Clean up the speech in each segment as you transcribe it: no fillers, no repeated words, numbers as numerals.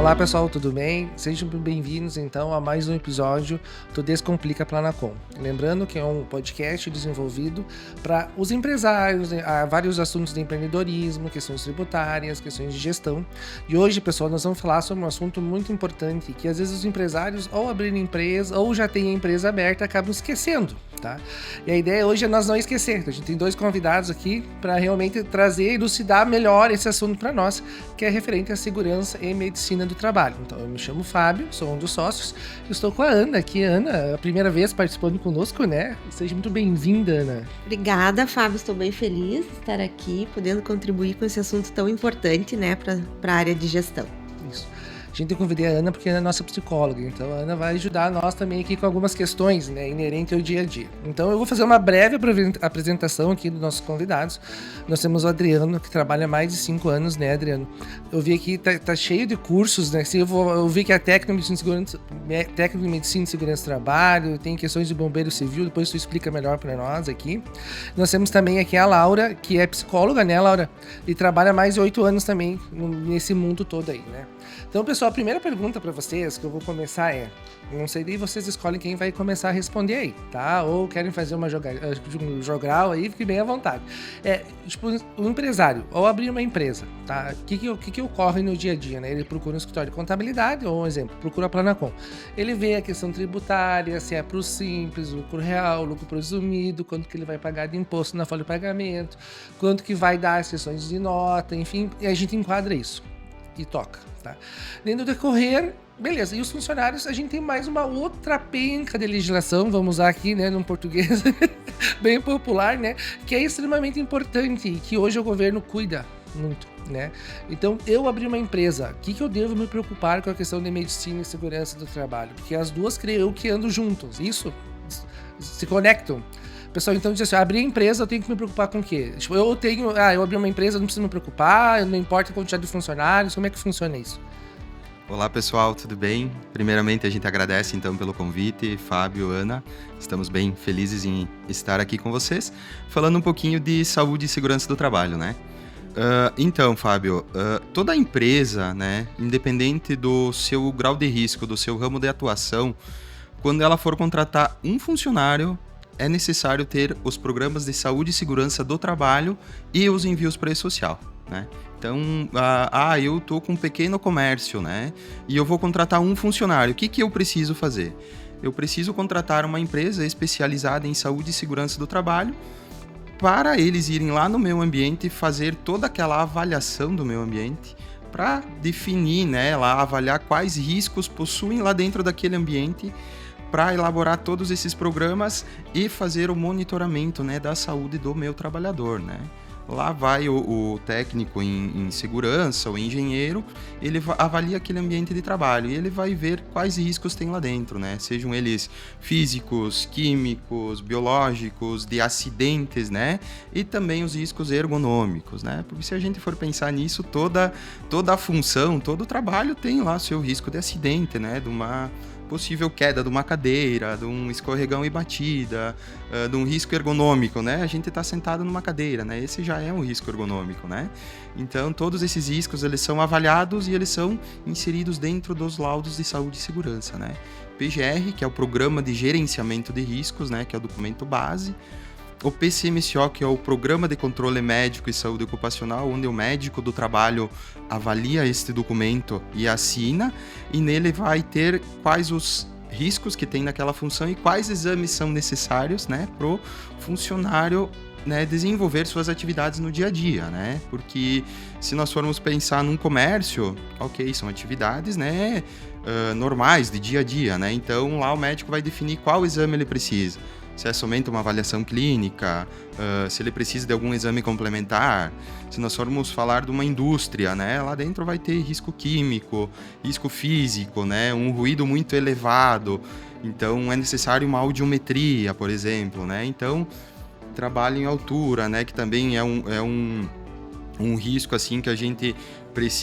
Olá pessoal, tudo bem? Sejam bem-vindos então a mais um episódio do Descomplica Planacom. Lembrando que é um podcast desenvolvido para os empresários, vários assuntos de empreendedorismo, questões tributárias, questões de gestão. E hoje, pessoal, nós vamos falar sobre um assunto muito importante que às vezes os empresários ou abrindo empresa ou já têm a empresa aberta acabam esquecendo, tá? E a ideia hoje é nós não esquecer. A gente tem dois convidados aqui para realmente trazer e elucidar melhor esse assunto para nós, que é referente à segurança e medicina do trabalho. Então, eu me chamo Fábio, sou um dos sócios, e estou com a Ana aqui. Ana, a primeira vez participando conosco, né? Seja muito bem-vinda, Ana. Obrigada, Fábio. Estou bem feliz de estar aqui, podendo contribuir com esse assunto tão importante, né, para a área de gestão. Isso. A gente convidei a Ana porque ela é nossa psicóloga, então a Ana vai ajudar nós também aqui com algumas questões, né, inerentes ao dia a dia. Então eu vou fazer uma breve apresentação aqui dos nossos convidados. Nós temos o Adriano, que trabalha há mais de 5 anos, né, Adriano? Eu vi aqui, tá cheio de cursos, né? Eu vi que é técnico de medicina e segurança do trabalho, tem questões de bombeiro civil, depois tu explica melhor para nós aqui. Nós temos também aqui a Laura, que é psicóloga, né, Laura? E trabalha há mais de 8 anos também nesse mundo todo aí, né? Então, pessoal, a primeira pergunta para vocês que eu vou começar é, não sei, daí vocês escolhem quem vai começar a responder aí, tá? Ou querem fazer um jogral aí, fique bem à vontade. Tipo, o empresário, ou abrir uma empresa, tá? O que ocorre no dia a dia, né? Ele procura um escritório de contabilidade, ou um exemplo, procura a Planacom. Ele vê a questão tributária, se é pro simples, lucro real, lucro presumido, quanto que ele vai pagar de imposto na folha de pagamento, quanto que vai dar as sessões de nota, enfim, e a gente enquadra isso e toca, tá? Dentro do decorrer, beleza, e os funcionários, a gente tem mais uma outra penca de legislação, vamos usar aqui, né, num português bem popular, né, que é extremamente importante e que hoje o governo cuida muito, né? Então, eu abri uma empresa, o que eu devo me preocupar com a questão de medicina e segurança do trabalho? Porque as duas creio que andam juntos, isso se conectam. Pessoal, então diz assim, abrir a empresa, eu tenho que me preocupar com o quê? Tipo, eu abri uma empresa, eu não preciso me preocupar, não importa a quantidade de funcionários, como é que funciona isso? Olá pessoal, tudo bem? Primeiramente a gente agradece então pelo convite, Fábio, Ana, estamos bem felizes em estar aqui com vocês, falando um pouquinho de saúde e segurança do trabalho, né? Então, Fábio, toda empresa, né, independente do seu grau de risco, do seu ramo de atuação, quando ela for contratar um funcionário, é necessário ter os programas de saúde e segurança do trabalho e os envios para e-social, né? Então, eu tô com um pequeno comércio, né? E eu vou contratar um funcionário. O que eu preciso fazer? Eu preciso contratar uma empresa especializada em saúde e segurança do trabalho para eles irem lá no meu ambiente e fazer toda aquela avaliação do meu ambiente para definir, né, lá avaliar quais riscos possuem lá dentro daquele ambiente para elaborar todos esses programas e fazer o monitoramento, né, da saúde do meu trabalhador, né? Lá vai o técnico em segurança, o engenheiro, ele avalia aquele ambiente de trabalho e ele vai ver quais riscos tem lá dentro, né? Sejam eles físicos, químicos, biológicos, de acidentes, né? E também os riscos ergonômicos, né? Porque se a gente for pensar nisso, toda a função, todo o trabalho tem lá seu risco de acidente, né? De uma possível queda de uma cadeira, de um escorregão e batida, de um risco ergonômico, né? A gente está sentado numa cadeira, né? Esse já é um risco ergonômico, né? Então, todos esses riscos, eles são avaliados e eles são inseridos dentro dos laudos de saúde e segurança, né? PGR, que é o Programa de Gerenciamento de Riscos, né? Que é o documento base. O PCMSO, que é o Programa de Controle Médico e Saúde Ocupacional, onde o médico do trabalho avalia este documento e assina, e nele vai ter quais os riscos que tem naquela função e quais exames são necessários, né, para o funcionário, né, desenvolver suas atividades no dia a dia, né? Porque se nós formos pensar num comércio, ok, são atividades, né, normais, de dia a dia, né? Então lá o médico vai definir qual exame ele precisa. Se é somente uma avaliação clínica, se ele precisa de algum exame complementar. Se nós formos falar de uma indústria, né, lá dentro vai ter risco químico, risco físico, né, um ruído muito elevado. Então é necessário uma audiometria, por exemplo, né? Então trabalho em altura, né, que também é um um risco assim que a gente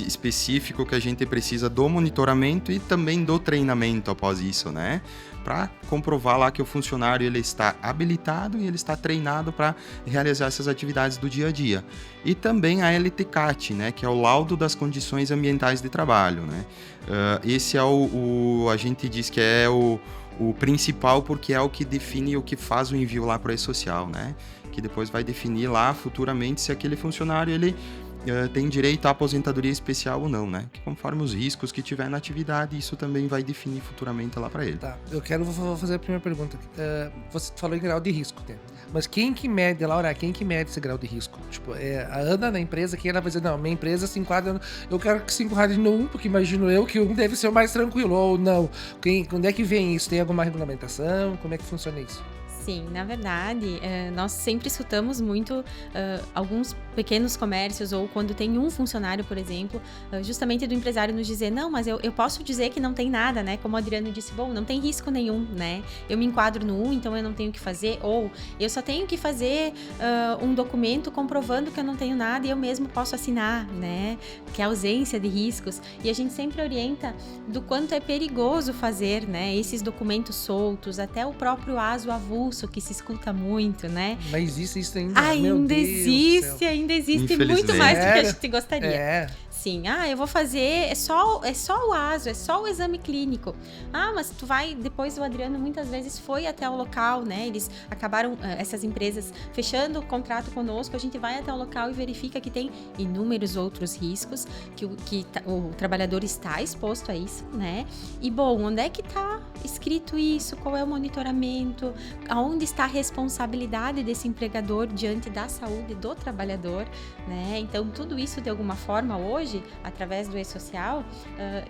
específico que a gente precisa do monitoramento e também do treinamento após isso, né? Para comprovar lá que o funcionário ele está habilitado e ele está treinado para realizar essas atividades do dia a dia. E também a LTCAT, né? Que é o laudo das condições ambientais de trabalho, né? Esse é a gente diz que é o principal porque é o que define o que faz o envio lá para o E-Social, né? Que depois vai definir lá futuramente se aquele funcionário ele tem direito à aposentadoria especial ou não, né? Que conforme os riscos que tiver na atividade, isso também vai definir futuramente lá para ele. Tá, vou fazer a primeira pergunta. Você falou em grau de risco, né? Mas quem que mede, Laura, quem que mede esse grau de risco? Tipo, a Ana na empresa, que ela vai dizer, não, minha empresa se enquadra, eu quero que se enquadre no 1, porque imagino eu que o 1 deve ser o mais tranquilo, ou não. Onde é que vem isso? Tem alguma regulamentação? Como é que funciona isso? Sim, na verdade, nós sempre escutamos muito alguns pequenos comércios ou quando tem um funcionário, por exemplo, justamente do empresário nos dizer, não, mas eu posso dizer que não tem nada, né? Como o Adriano disse, bom, não tem risco nenhum, né? Eu me enquadro no 1, então eu não tenho que fazer, ou eu só tenho que fazer um documento comprovando que eu não tenho nada e eu mesmo posso assinar, né? Que é a ausência de riscos. E a gente sempre orienta do quanto é perigoso fazer, né? Esses documentos soltos, até o próprio ASO avulso, que se escuta muito, né? Mas existe isso ainda? Ainda existe muito mais do que a gente gostaria. Sim, eu vou fazer, é só o ASO, é só o exame clínico. Mas tu vai, depois o Adriano muitas vezes foi até o local, né? Eles acabaram, essas empresas, fechando o contrato conosco, a gente vai até o local e verifica que tem inúmeros outros riscos, que o trabalhador está exposto a isso, né? E, bom, onde é que está escrito isso? Qual é o monitoramento? Aonde está a responsabilidade desse empregador diante da saúde do trabalhador, né? Então, tudo isso, de alguma forma, hoje, através do E-Social,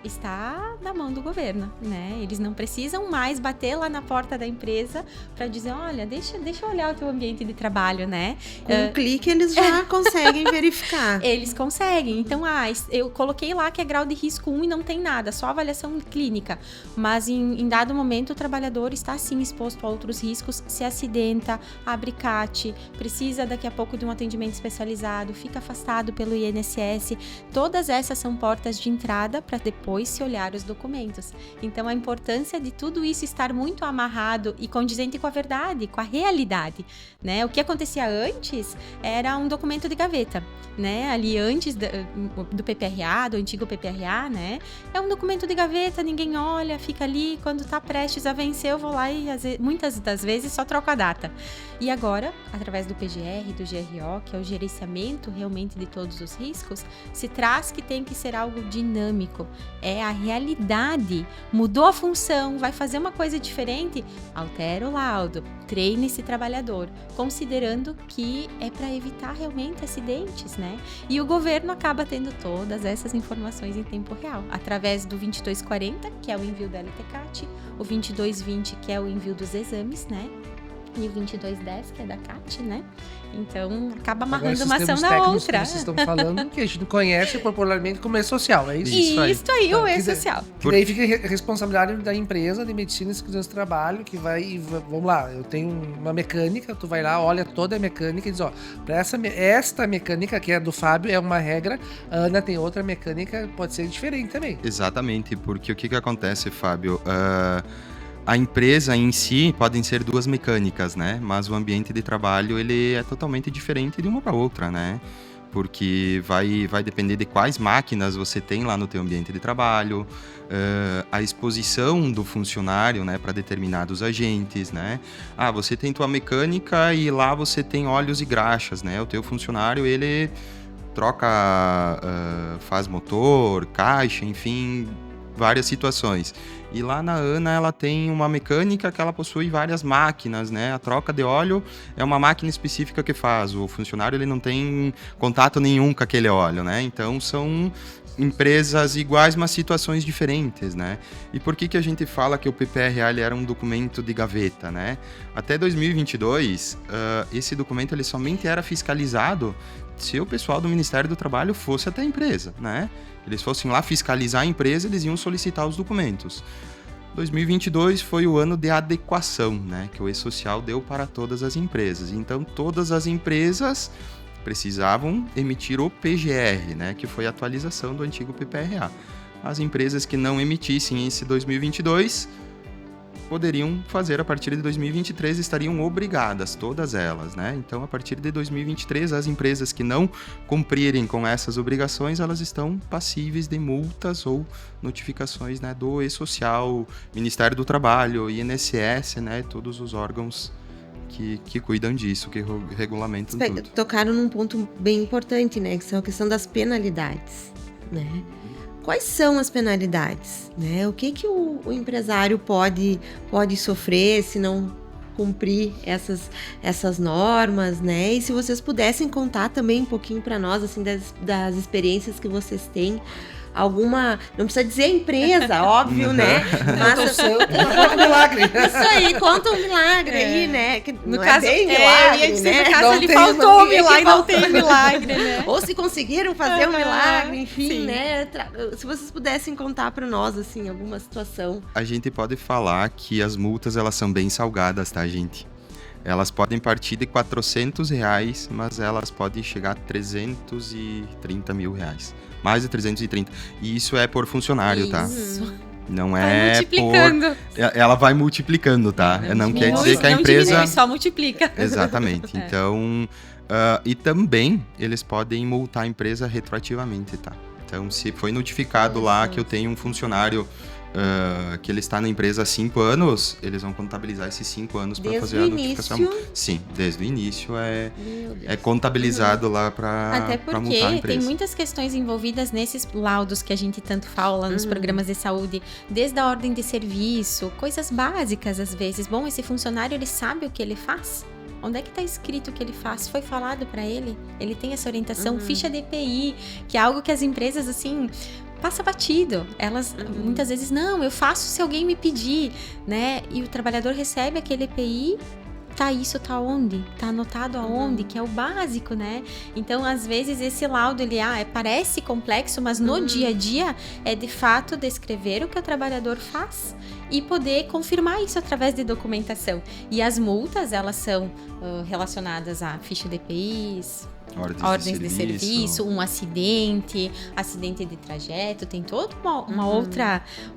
está na mão do governo, né? Eles não precisam mais bater lá na porta da empresa para dizer, olha, deixa eu olhar o teu ambiente de trabalho, né? Com um clique eles já conseguem verificar. Eles conseguem. Então, eu coloquei lá que é grau de risco 1 e não tem nada, só avaliação clínica. Mas em dado momento o trabalhador está sim exposto a outros riscos, se acidenta, abre CAT, precisa daqui a pouco de um atendimento especializado, fica afastado pelo INSS. Todas essas são portas de entrada para depois se olhar os documentos. Então, a importância de tudo isso estar muito amarrado e condizente com a verdade, com a realidade, né? O que acontecia antes era um documento de gaveta, né? Ali antes do PPRA, do antigo PPRA, né? É um documento de gaveta, ninguém olha, fica ali, quando está prestes a vencer, eu vou lá e muitas das vezes só troco a data. E agora, através do PGR, do GRO, que é o gerenciamento realmente de todos os riscos, se traz que tem que ser algo dinâmico. É a realidade. Mudou a função, vai fazer uma coisa diferente? Altera o laudo, treine esse trabalhador, considerando que é para evitar realmente acidentes, né? E o governo acaba tendo todas essas informações em tempo real, através do 2240, que é o envio da LTCAT, o 2220, que é o envio dos exames, né? E o 2210, que é da CAT, né? Então, acaba amarrando uma ação na outra. Que vocês estão falando, que a gente conhece popularmente como E-Social, é isso? Isso aí, o E-Social. Que daí fica a responsabilidade da empresa de medicina e segurança do trabalho, que vai, vamos lá, eu tenho uma mecânica, tu vai lá, olha toda a mecânica e diz, para esta mecânica, que é do Fábio, é uma regra, a Ana tem outra mecânica, pode ser diferente também. Exatamente, porque o que acontece, Fábio? A empresa em si podem ser duas mecânicas, né? Mas o ambiente de trabalho ele é totalmente diferente de uma para outra, né? Porque vai depender de quais máquinas você tem lá no teu ambiente de trabalho, a exposição do funcionário, né, para determinados agentes, né? Você tem tua mecânica e lá você tem óleos e graxas, né? O teu funcionário ele troca, faz motor, caixa, enfim, várias situações. E lá na Ana ela tem uma mecânica que ela possui várias máquinas, né? A troca de óleo é uma máquina específica que faz. O funcionário ele não tem contato nenhum com aquele óleo, né? Então são empresas iguais, mas situações diferentes, né? E por que a gente fala que o PPRA ele era um documento de gaveta, né? Até 2022, esse documento ele somente era fiscalizado se o pessoal do Ministério do Trabalho fosse até a empresa, né? Eles fossem lá fiscalizar a empresa, eles iam solicitar os documentos. 2022 foi o ano de adequação, né? Que o E-Social deu para todas as empresas. Então, todas as empresas precisavam emitir o PGR, né, que foi a atualização do antigo PPRA. As empresas que não emitissem esse 2022 poderiam fazer a partir de 2023, estariam obrigadas, todas elas, né? Então, a partir de 2023, as empresas que não cumprirem com essas obrigações, elas estão passíveis de multas ou notificações, né, do E-Social, Ministério do Trabalho, INSS, né, todos os órgãos que cuidam disso, que regulamentam tudo. Tocaram num ponto bem importante, né? Que são a questão das penalidades, né? Quais são as penalidades, né? O que o empresário pode sofrer se não cumprir essas normas, né? E se vocês pudessem contar também um pouquinho para nós, assim, das experiências que vocês têm. Alguma, não precisa dizer empresa, óbvio, né? Mas Conta um milagre. Isso aí, conta um milagre aí, né? Que No não caso, é bem milagre, eu ia dizer, né? no caso Não ele tem faltou o milagre, milagre, não faltou. tem milagre, né? Ou se conseguiram fazer um milagre, enfim, Sim. né? Se vocês pudessem contar para nós, assim, alguma situação. A gente pode falar que as multas, elas são bem salgadas, tá, gente? Elas podem partir de R$400, mas elas podem chegar a R$330 mil. Mais de 330. E isso é por funcionário, tá? Isso. Não Vai é multiplicando. Ela vai multiplicando, tá? Não quer dizer que a não empresa... diminui, só multiplica. Exatamente. É. Então, e também eles podem multar a empresa retroativamente, tá? Então, se foi notificado lá que eu tenho um funcionário que ele está na empresa há 5 anos, eles vão contabilizar esses 5 anos para Desde fazer o a notificação. início? Sim, desde o início é Meu Deus. contabilizado lá para Até multar a porque empresa. tem muitas questões envolvidas nesses laudos que a gente tanto fala nos programas de saúde, desde a ordem de serviço, coisas básicas às vezes. Bom, esse funcionário, ele sabe o que ele faz? Onde é que está escrito o que ele faz? Foi falado para ele? Ele tem essa orientação? Ficha de EPI, que é algo que as empresas, assim, passa batido. Elas, muitas vezes, não, eu faço se alguém me pedir, né? E o trabalhador recebe aquele EPI, tá onde? Tá anotado aonde? Que é o básico, né? Então, às vezes, esse laudo, ele parece complexo, mas no dia a dia é, de fato, descrever o que o trabalhador faz e poder confirmar isso através de documentação. E as multas, elas são relacionadas à ficha de EPIs, ordens de serviço, um acidente de trajeto, tem toda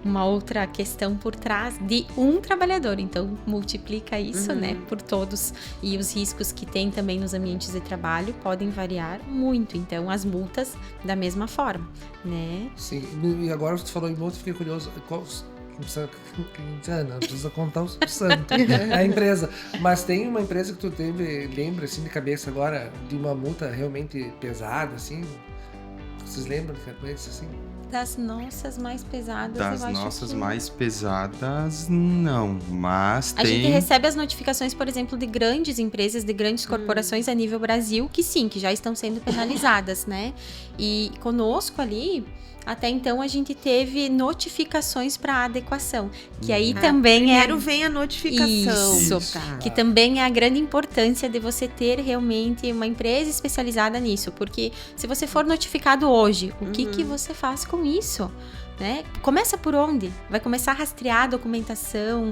uma outra questão por trás de um trabalhador. Então, multiplica isso, né, por todos. E os riscos que tem também nos ambientes de trabalho podem variar muito. Então, as multas da mesma forma, né? Sim, e agora você falou em multa, fiquei curioso. Não precisa contar o santo, a empresa. Mas tem uma empresa que tu teve, lembra assim de cabeça agora, de uma multa realmente pesada, assim? Vocês lembram de cabeça, assim? Das nossas mais pesadas, Das eu acho nossas que... mais pesadas, não. Mas A tem... gente recebe as notificações, por exemplo, de grandes empresas, de grandes corporações a nível Brasil, que sim, que já estão sendo penalizadas, né? E conosco ali, até então, a gente teve notificações para adequação, que aí também Primeiro vem a notificação. Isso. Tá. Que também é a grande importância de você ter realmente uma empresa especializada nisso, porque se você for notificado hoje, o que você faz com isso? Né? Começa por onde? Vai começar a rastrear a documentação,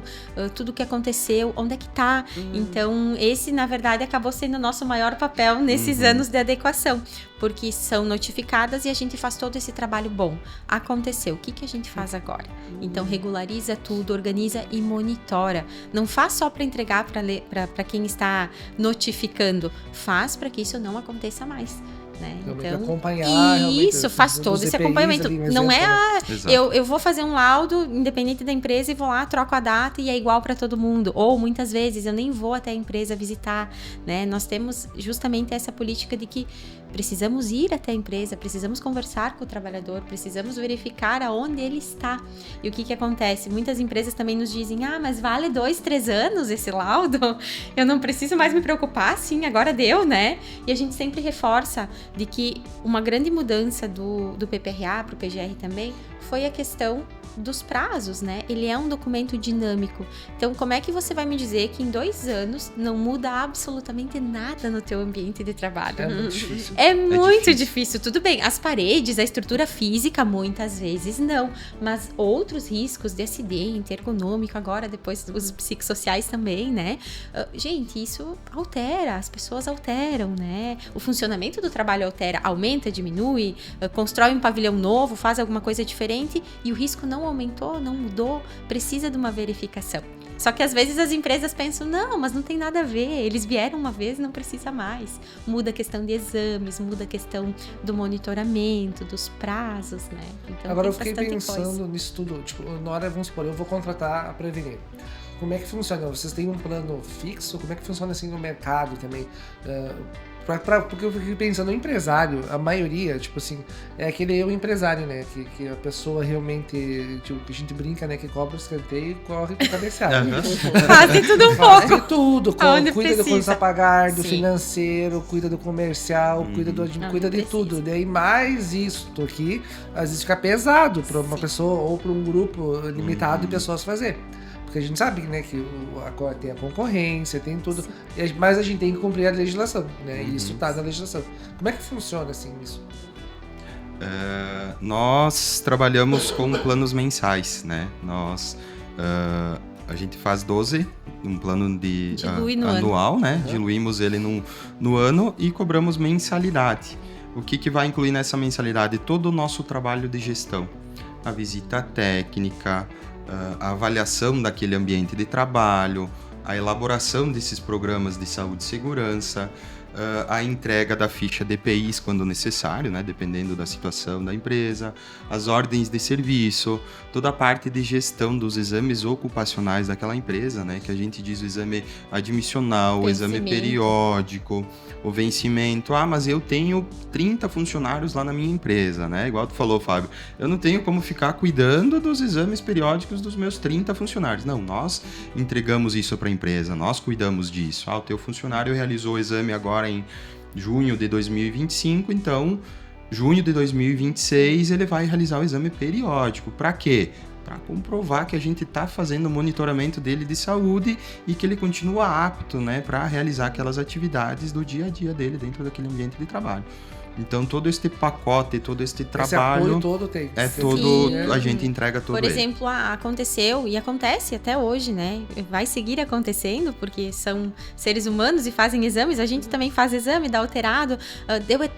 tudo o que aconteceu, onde é que tá. Então, esse, na verdade, acabou sendo o nosso maior papel nesses anos de adequação, porque são notificadas e a gente faz todo esse trabalho bom. Aconteceu, o que a gente faz agora? Então, regulariza tudo, organiza e monitora. Não faz só para entregar para quem está notificando, faz para que isso não aconteça mais. Né? Então, acompanhar isso, faz todo esse acompanhamento. Não é eu vou fazer um laudo independente da empresa e vou lá, troco a data e é igual para todo mundo. Ou muitas vezes eu nem vou até a empresa visitar, né? Nós temos justamente essa política de que precisamos ir até a empresa, precisamos conversar com o trabalhador, precisamos verificar aonde ele está. E o que acontece? Muitas empresas também nos dizem, mas vale 2, 3 anos esse laudo? Eu não preciso mais me preocupar, sim, agora deu, né? E a gente sempre reforça de que uma grande mudança do PPRA para o PGR também foi a questão dos prazos, né? Ele é um documento dinâmico. Então, como é que você vai me dizer que em 2 anos não muda absolutamente nada no teu ambiente de trabalho? É muito difícil. É muito difícil. Tudo bem, as paredes, a estrutura física, muitas vezes não. Mas outros riscos de acidente, ergonômico, agora depois os psicossociais também, né? Gente, isso altera, as pessoas alteram, né? O funcionamento do trabalho altera, aumenta, diminui, constrói um pavilhão novo, faz alguma coisa diferente e o risco não aumentou, não mudou, precisa de uma verificação. Só que às vezes as empresas pensam, não, mas não tem nada a ver, eles vieram uma vez e não precisa mais. Muda a questão de exames, muda a questão do monitoramento, dos prazos, né? Então, agora eu tem fiquei bastante pensando coisa. nisso tudo, tipo, na hora, vamos supor, eu vou contratar a Prevenir. Como é que funciona? Vocês têm um plano fixo? Como é que funciona assim no mercado também? Porque eu fiquei pensando, o empresário, a maioria, tipo assim, é aquele eu empresário, né? Que a pessoa realmente, tipo, que a gente brinca, né? Que cobra o escanteio e corre pro cabeceado. Quase tudo um Faz pouco. de tudo, Aonde cuida do precisa. contas a pagar, do Sim. financeiro, cuida do comercial, cuida de precisa. tudo. Daí mais isto aqui, às vezes fica pesado para uma pessoa ou para um grupo limitado de pessoas fazer. Porque a gente sabe, né, que tem a concorrência, tem tudo, mas a gente tem que cumprir a legislação, né, e isso tá na legislação. Como é que funciona, assim, isso? Nós trabalhamos com planos mensais, né? A gente faz 12, um plano Dilui no anual, né? Diluímos ele no ano e cobramos mensalidade. O que vai incluir nessa mensalidade? Todo o nosso trabalho de gestão. A visita técnica, a avaliação daquele ambiente de trabalho, a elaboração desses programas de saúde e segurança, a entrega da ficha DPIs quando necessário, né, dependendo da situação da empresa, as ordens de serviço, toda a parte de gestão dos exames ocupacionais daquela empresa, né, que a gente diz o exame admissional, o exame periódico, o vencimento. Ah, mas eu tenho 30 funcionários lá na minha empresa, né? Igual tu falou, Fábio. Eu não tenho como ficar cuidando dos exames periódicos dos meus 30 funcionários. Não, nós entregamos isso para a empresa, nós cuidamos disso. Ah, o teu funcionário realizou o exame agora em junho de 2025, então, junho de 2026, ele vai realizar o exame periódico. Para quê? Para comprovar que a gente está fazendo o monitoramento dele de saúde e que ele continua apto, né, para realizar aquelas atividades do dia a dia dele dentro daquele ambiente de trabalho. Então, todo este pacote, todo este trabalho... Esse apoio todo tem. A gente entrega todo Por ele. exemplo, aconteceu e acontece até hoje, né? Vai seguir acontecendo, porque são seres humanos e fazem exames. A gente também faz exame, dá alterado.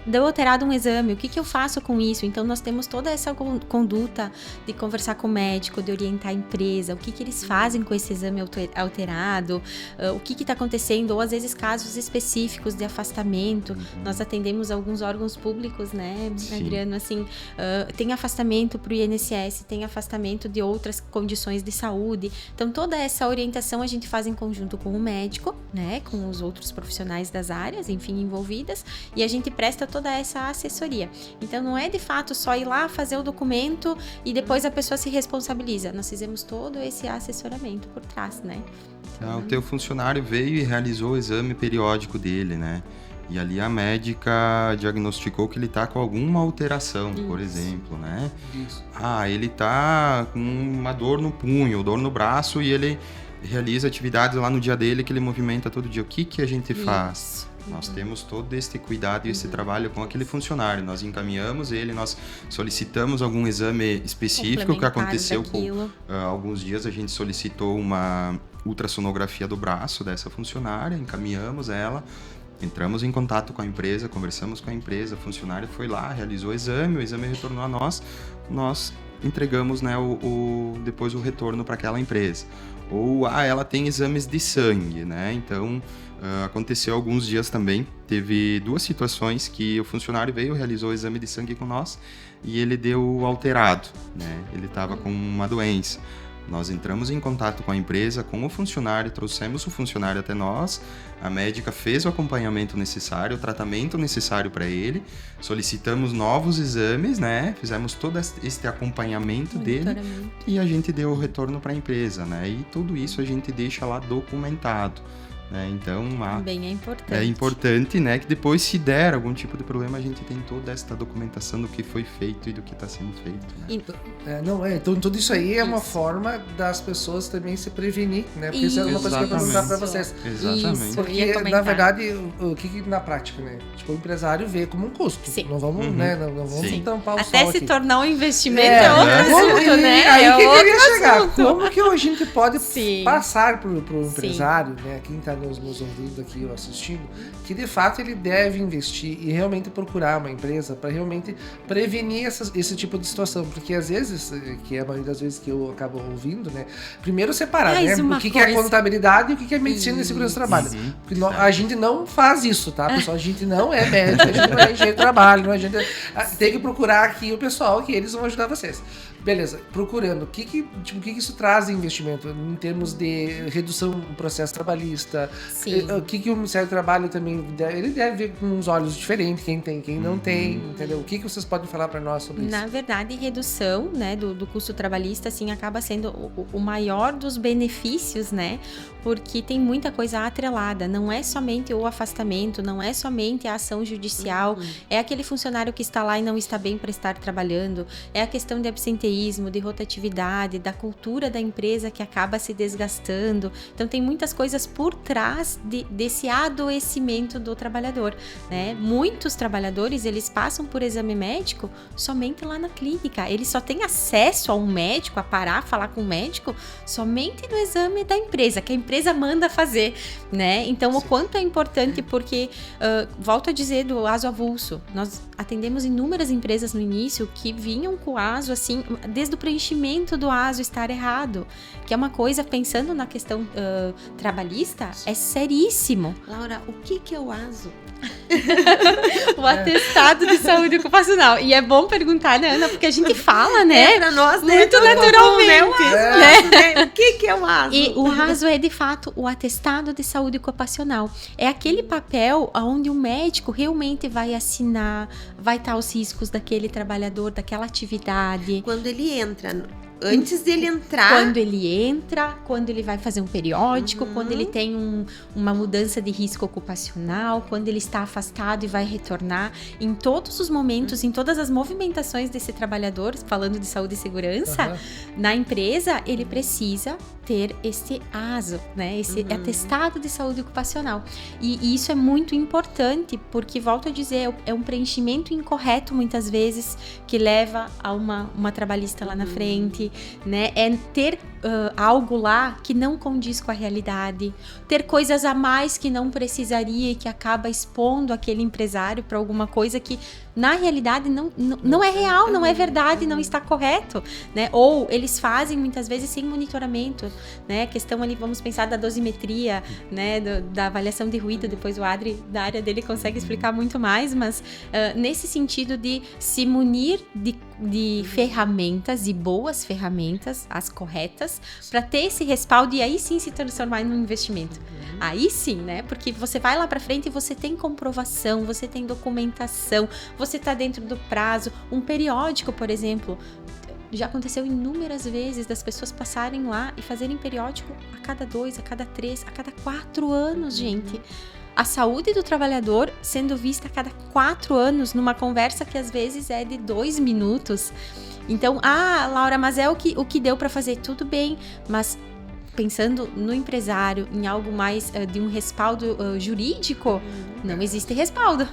Deu alterado um exame, o que eu faço com isso? Então, nós temos toda essa conduta de conversar com o médico, de orientar a empresa, o que eles fazem com esse exame alterado, o que está acontecendo, ou às vezes casos específicos de afastamento. Nós atendemos alguns órgãos públicos, né, Adriano, assim, tem afastamento para o INSS, tem afastamento de outras condições de saúde, então toda essa orientação a gente faz em conjunto com o médico, né, com os outros profissionais das áreas, enfim, envolvidas, e a gente presta toda essa assessoria. Então não é de fato só ir lá fazer o documento e depois a pessoa se responsabiliza, nós fizemos todo esse assessoramento por trás, né. O teu funcionário veio e realizou o exame periódico dele, né? E ali a médica diagnosticou que ele está com alguma alteração, por exemplo, né? Isso. Ah, ele está com uma dor no punho, dor no braço e ele realiza atividades lá no dia dele que ele movimenta todo dia. O que a gente faz? Nós temos todo esse cuidado e esse trabalho com aquele funcionário. Nós encaminhamos ele, nós solicitamos algum exame específico que aconteceu alguns dias. A gente solicitou uma ultrassonografia do braço dessa funcionária, encaminhamos ela. Entramos em contato com a empresa, conversamos com a empresa, o funcionário foi lá, realizou o exame retornou a nós entregamos, né, depois o retorno para aquela empresa. Ou, ela tem exames de sangue, né, então aconteceu alguns dias também, teve 2 situações que o funcionário veio, realizou o exame de sangue com nós e ele deu alterado, né, ele estava com uma doença. Nós entramos em contato com a empresa, com o funcionário, trouxemos o funcionário até nós, a médica fez o acompanhamento necessário, o tratamento necessário para ele, solicitamos novos exames, né? Fizemos todo este acompanhamento dele e a gente deu o retorno para a empresa, né? E tudo isso a gente deixa lá documentado. né? Então, Também é importante. é importante, né, que depois, se der algum tipo de problema, a gente tem toda essa documentação do que foi feito e do que está sendo feito, né? Então tudo isso aí é uma Isso. forma das pessoas também se prevenir, né? Porque isso é uma coisa que eu ia Exatamente. perguntar pra vocês. Exatamente. Isso. Porque, Eu ia na comentar. verdade, o que na prática, né? Tipo, o empresário vê como um custo. Sim. Não vamos, Uhum. né? Não vamos Sim. tampar o Até sol se aqui. tornar um investimento é outro Como assunto, né? Aí É que eu ia outro chegar. assunto. Como que a gente pode Sim. passar pro empresário, né? Quem está nos ouvindo aqui ou assistindo, que de fato ele deve investir e realmente procurar uma empresa para realmente prevenir esse tipo de situação. Porque às vezes, que é a maioria das vezes que eu acabo ouvindo, né? Primeiro separar, Mais né? uma O que é coisa. contabilidade e o que é medicina e segurança do trabalho. Uhum. Porque a gente não faz isso, tá, pessoal? A gente não é médico, a gente não é engenheiro de trabalho, a gente tem que procurar aqui o pessoal que eles vão ajudar vocês. Beleza, procurando. O que isso traz de investimento em termos de redução do processo trabalhista? Sim. O que o Ministério do Trabalho também ele deve ver com uns olhos diferentes, quem tem, quem não tem, entendeu? O que vocês podem falar para nós sobre isso? Na verdade, redução, né, do custo trabalhista, assim, acaba sendo o maior dos benefícios, né? Porque tem muita coisa atrelada. Não é somente o afastamento, não é somente a ação judicial, é aquele funcionário que está lá e não está bem para estar trabalhando, é a questão de absenteísmo, de rotatividade, da cultura da empresa que acaba se desgastando. Então, tem muitas coisas por trás desse adoecimento do trabalhador, né? Muitos trabalhadores, eles passam por exame médico somente lá na clínica. Eles só têm acesso a um médico, a parar, falar com um médico, somente no exame da empresa, que a empresa manda fazer, né? Então, o quanto é importante, porque, volto a dizer do ASO avulso, nós atendemos inúmeras empresas no início que vinham com o ASO, assim, desde o preenchimento do ASO estar errado, que é uma coisa, pensando na questão trabalhista, é seríssimo. Laura, o que é o ASO? O atestado de saúde ocupacional. E é bom perguntar, né, Ana? Porque a gente fala, né? Pra nós, Muito tudo naturalmente. comum, né? O que é o ASO? E o ASO é, de fato, o atestado de saúde ocupacional. É aquele papel onde o médico realmente vai assinar, vai estar os riscos daquele trabalhador, daquela atividade. Quando ele entra, antes dele entrar... Quando ele entra, quando ele vai fazer um periódico, quando ele tem uma mudança de risco ocupacional, quando ele está afastado e vai retornar. Em todos os momentos, em todas as movimentações desse trabalhador, falando de saúde e segurança, na empresa, ele precisa ter esse ASO, né? Esse atestado de saúde ocupacional. E isso é muito importante, porque, volto a dizer, é um preenchimento incorreto, muitas vezes, que leva a uma trabalhista lá na frente, né? É ter algo lá que não condiz com a realidade, ter coisas a mais que não precisaria e que acaba expondo aquele empresário para alguma coisa que na realidade não é real, não é verdade, não está correto, né? Ou eles fazem muitas vezes sem monitoramento, né? A questão ali, vamos pensar da dosimetria, né? Da avaliação de ruído, depois o Adri, da área dele, consegue explicar muito mais, mas nesse sentido de se munir de ferramentas e boas ferramentas, as corretas, para ter esse respaldo e aí sim se transformar num investimento. Aí sim, né? Porque você vai lá para frente e você tem comprovação, você tem documentação, você tá dentro do prazo. Um periódico, por exemplo, já aconteceu inúmeras vezes das pessoas passarem lá e fazerem periódico a cada 2, a cada 3, a cada 4 anos, gente. A saúde do trabalhador sendo vista a cada 4 anos numa conversa que às vezes é de 2 minutos. Então, Laura, mas é o que deu para fazer, tudo bem, mas pensando no empresário, em algo mais de um respaldo jurídico, não existe respaldo,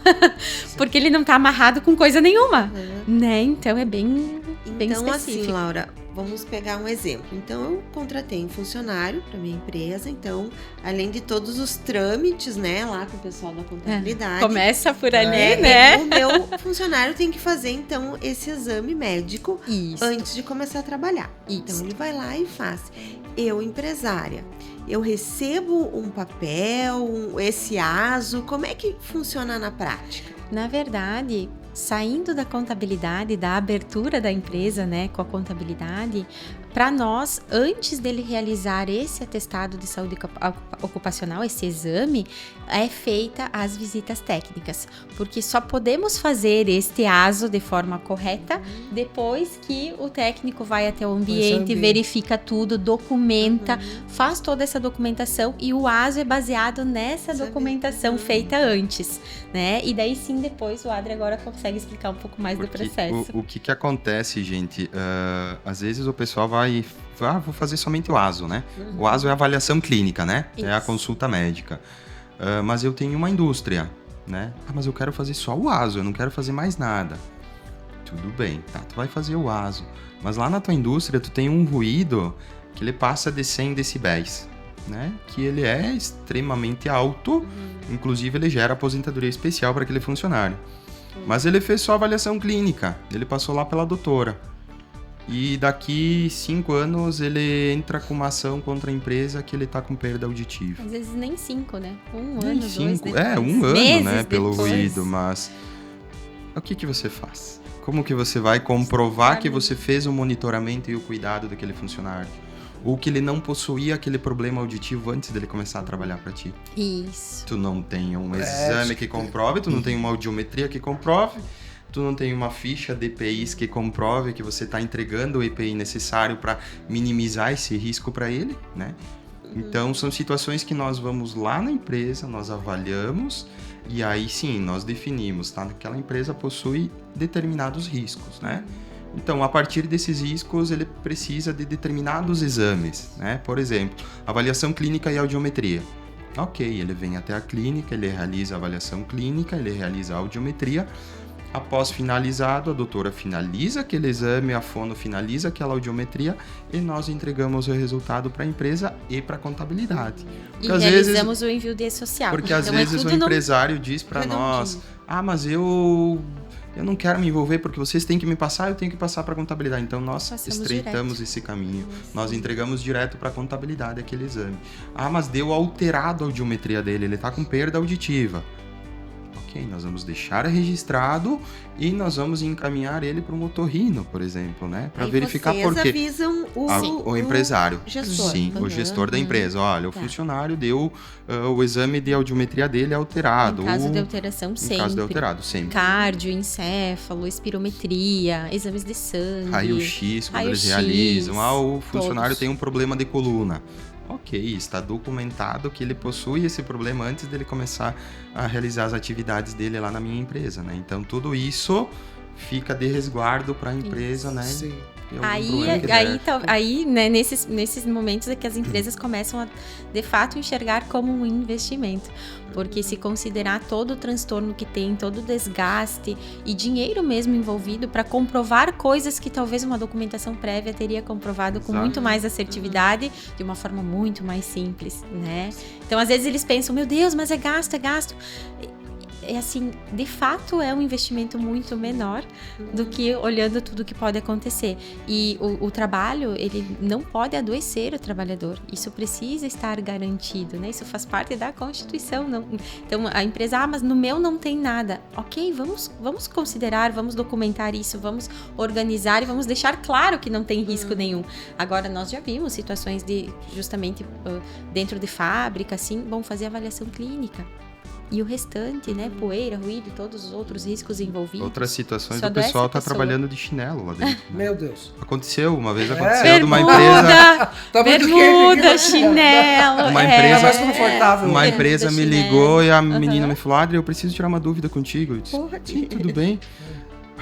porque ele não tá amarrado com coisa nenhuma, né? Então, é bem Então, específico. assim, Laura, vamos pegar um exemplo. Então, eu contratei um funcionário para minha empresa. Então, além de todos os trâmites, né, lá com o pessoal da contabilidade. Começa por ali, né? O meu funcionário tem que fazer, então, esse exame médico Isso. antes de começar a trabalhar. Então, ele vai lá e faz. Eu, empresária, eu recebo um papel, esse ASO, como é que funciona na prática? Na verdade, saindo da contabilidade, da abertura da empresa, né, com a contabilidade, para nós, antes dele realizar esse atestado de saúde ocupacional, esse exame, é feita as visitas técnicas, porque só podemos fazer este ASO de forma correta depois que o técnico vai até o ambiente, verifica tudo, documenta, faz toda essa documentação, e o ASO é baseado nessa documentação feita antes, né? E daí sim, depois o Adri agora consegue explicar um pouco mais do processo. O que acontece, gente, às vezes o pessoal vai, vou fazer somente o ASO, né? O ASO é a avaliação clínica, né? Isso. É a consulta médica. Mas eu tenho uma indústria, né? Mas eu quero fazer só o ASO, eu não quero fazer mais nada. Tudo bem, tá, tu vai fazer o ASO. Mas lá na tua indústria, tu tem um ruído que ele passa de 100 decibéis, né? Que ele é extremamente alto, inclusive ele gera aposentadoria especial para aquele funcionário. Mas ele fez só avaliação clínica, ele passou lá pela doutora. E daqui 5 anos ele entra com uma ação contra a empresa que ele tá com perda auditiva. Às vezes nem 5, né? Um Nem ano, 2 cinco, depois. um ano, Meses né, pelo depois. ruído, mas o que você faz? Como que você vai comprovar que você fez o monitoramento e o cuidado daquele funcionário? Ou que ele não possuía aquele problema auditivo antes dele começar a trabalhar para ti? Isso. Tu não tem um exame que comprove, tu não tem uma audiometria que comprove, tu não tem uma ficha de EPIs que comprove que você está entregando o EPI necessário para minimizar esse risco para ele, né? Então, são situações que nós vamos lá na empresa, nós avaliamos e aí sim, nós definimos, tá? Aquela empresa possui determinados riscos, né? Então, a partir desses riscos, ele precisa de determinados exames, né? Por exemplo, avaliação clínica e audiometria. Ok, ele vem até a clínica, ele realiza a avaliação clínica, ele realiza a audiometria. Após finalizado, a doutora finaliza aquele exame, a fono finaliza aquela audiometria e nós entregamos o resultado para a empresa e para a contabilidade. E realizamos o envio de social. Porque às Então, vezes o empresário diz para redondinho. nós, mas eu não quero me envolver porque vocês têm que me passar, eu tenho que passar para a contabilidade. Então nós Passamos estreitamos direto. esse caminho, nós entregamos direto para a contabilidade aquele exame. Mas deu alterado a audiometria dele, ele está com perda auditiva. Ok, nós vamos deixar registrado e nós vamos encaminhar ele para um otorrino, por exemplo, né? Para verificar por quê. Vocês avisam O empresário. gestor. Sim, o gestor da empresa. Olha, o funcionário deu o exame de audiometria dele alterado. Em caso de alteração, sempre. Em caso de alterado, sempre. Cardio, encéfalo, espirometria, exames de sangue. Raio-X, quando eles raio-x, realizam. O funcionário todos. tem um problema de coluna. Ok, está documentado que ele possui esse problema antes dele começar a realizar as atividades dele lá na minha empresa, né? Então, tudo isso fica de resguardo para a empresa, né? Sim. E algum problema que der. Aí, né, nesses momentos é que as empresas começam a, de fato, enxergar como um investimento. Porque se considerar todo o transtorno que tem, todo o desgaste e dinheiro mesmo envolvido para comprovar coisas que talvez uma documentação prévia teria comprovado com Exato. muito mais assertividade, de uma forma muito mais simples, né? Então, às vezes eles pensam, meu Deus, mas é gasto. É assim, de fato é um investimento muito menor do que olhando tudo que pode acontecer. E o trabalho, ele não pode adoecer o trabalhador. Isso precisa estar garantido, né? Isso faz parte da Constituição. Não... Então, a empresa, mas no meu não tem nada. Ok, vamos considerar, vamos documentar isso, vamos organizar e vamos deixar claro que não tem risco nenhum. Agora, nós já vimos situações de, justamente, dentro de fábrica, assim, vão fazer avaliação clínica. E o restante, né? Poeira, ruído e todos os outros riscos envolvidos. Outras situações Só o pessoal dessa tá pessoa. trabalhando de chinelo lá dentro. Né? Meu Deus. Aconteceu, uma vez É. aconteceu de uma empresa. Bermuda, chinelo. Uma É empresa- mais confortável. Uma Bermuda, empresa me chinelo. ligou e a Aham. menina me falou, Adri, eu preciso tirar uma dúvida contigo. Eu disse, sim, tudo bem.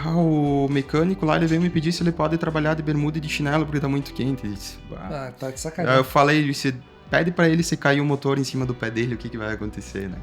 O mecânico lá, ele veio me pedir se ele pode trabalhar de bermuda e de chinelo porque tá muito quente. Eu disse, Ah, tá de Aí sacanagem. eu falei, disse, pede pra ele se cair o motor em cima do pé dele, o que vai acontecer, né?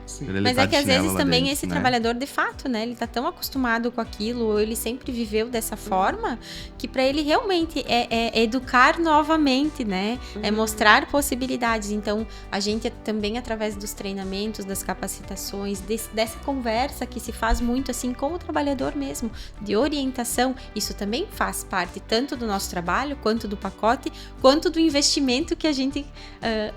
Sim. Ele Mas tá é de que às chinelo vezes lá também dentro, esse né? trabalhador, de fato, né? Ele tá tão acostumado com aquilo, ou ele sempre viveu dessa forma, que para ele realmente é educar novamente, né? É mostrar possibilidades. Então, a gente também, através dos treinamentos, das capacitações, dessa conversa que se faz muito assim com o trabalhador mesmo, de orientação, isso também faz parte tanto do nosso trabalho, quanto do pacote, quanto do investimento que a gente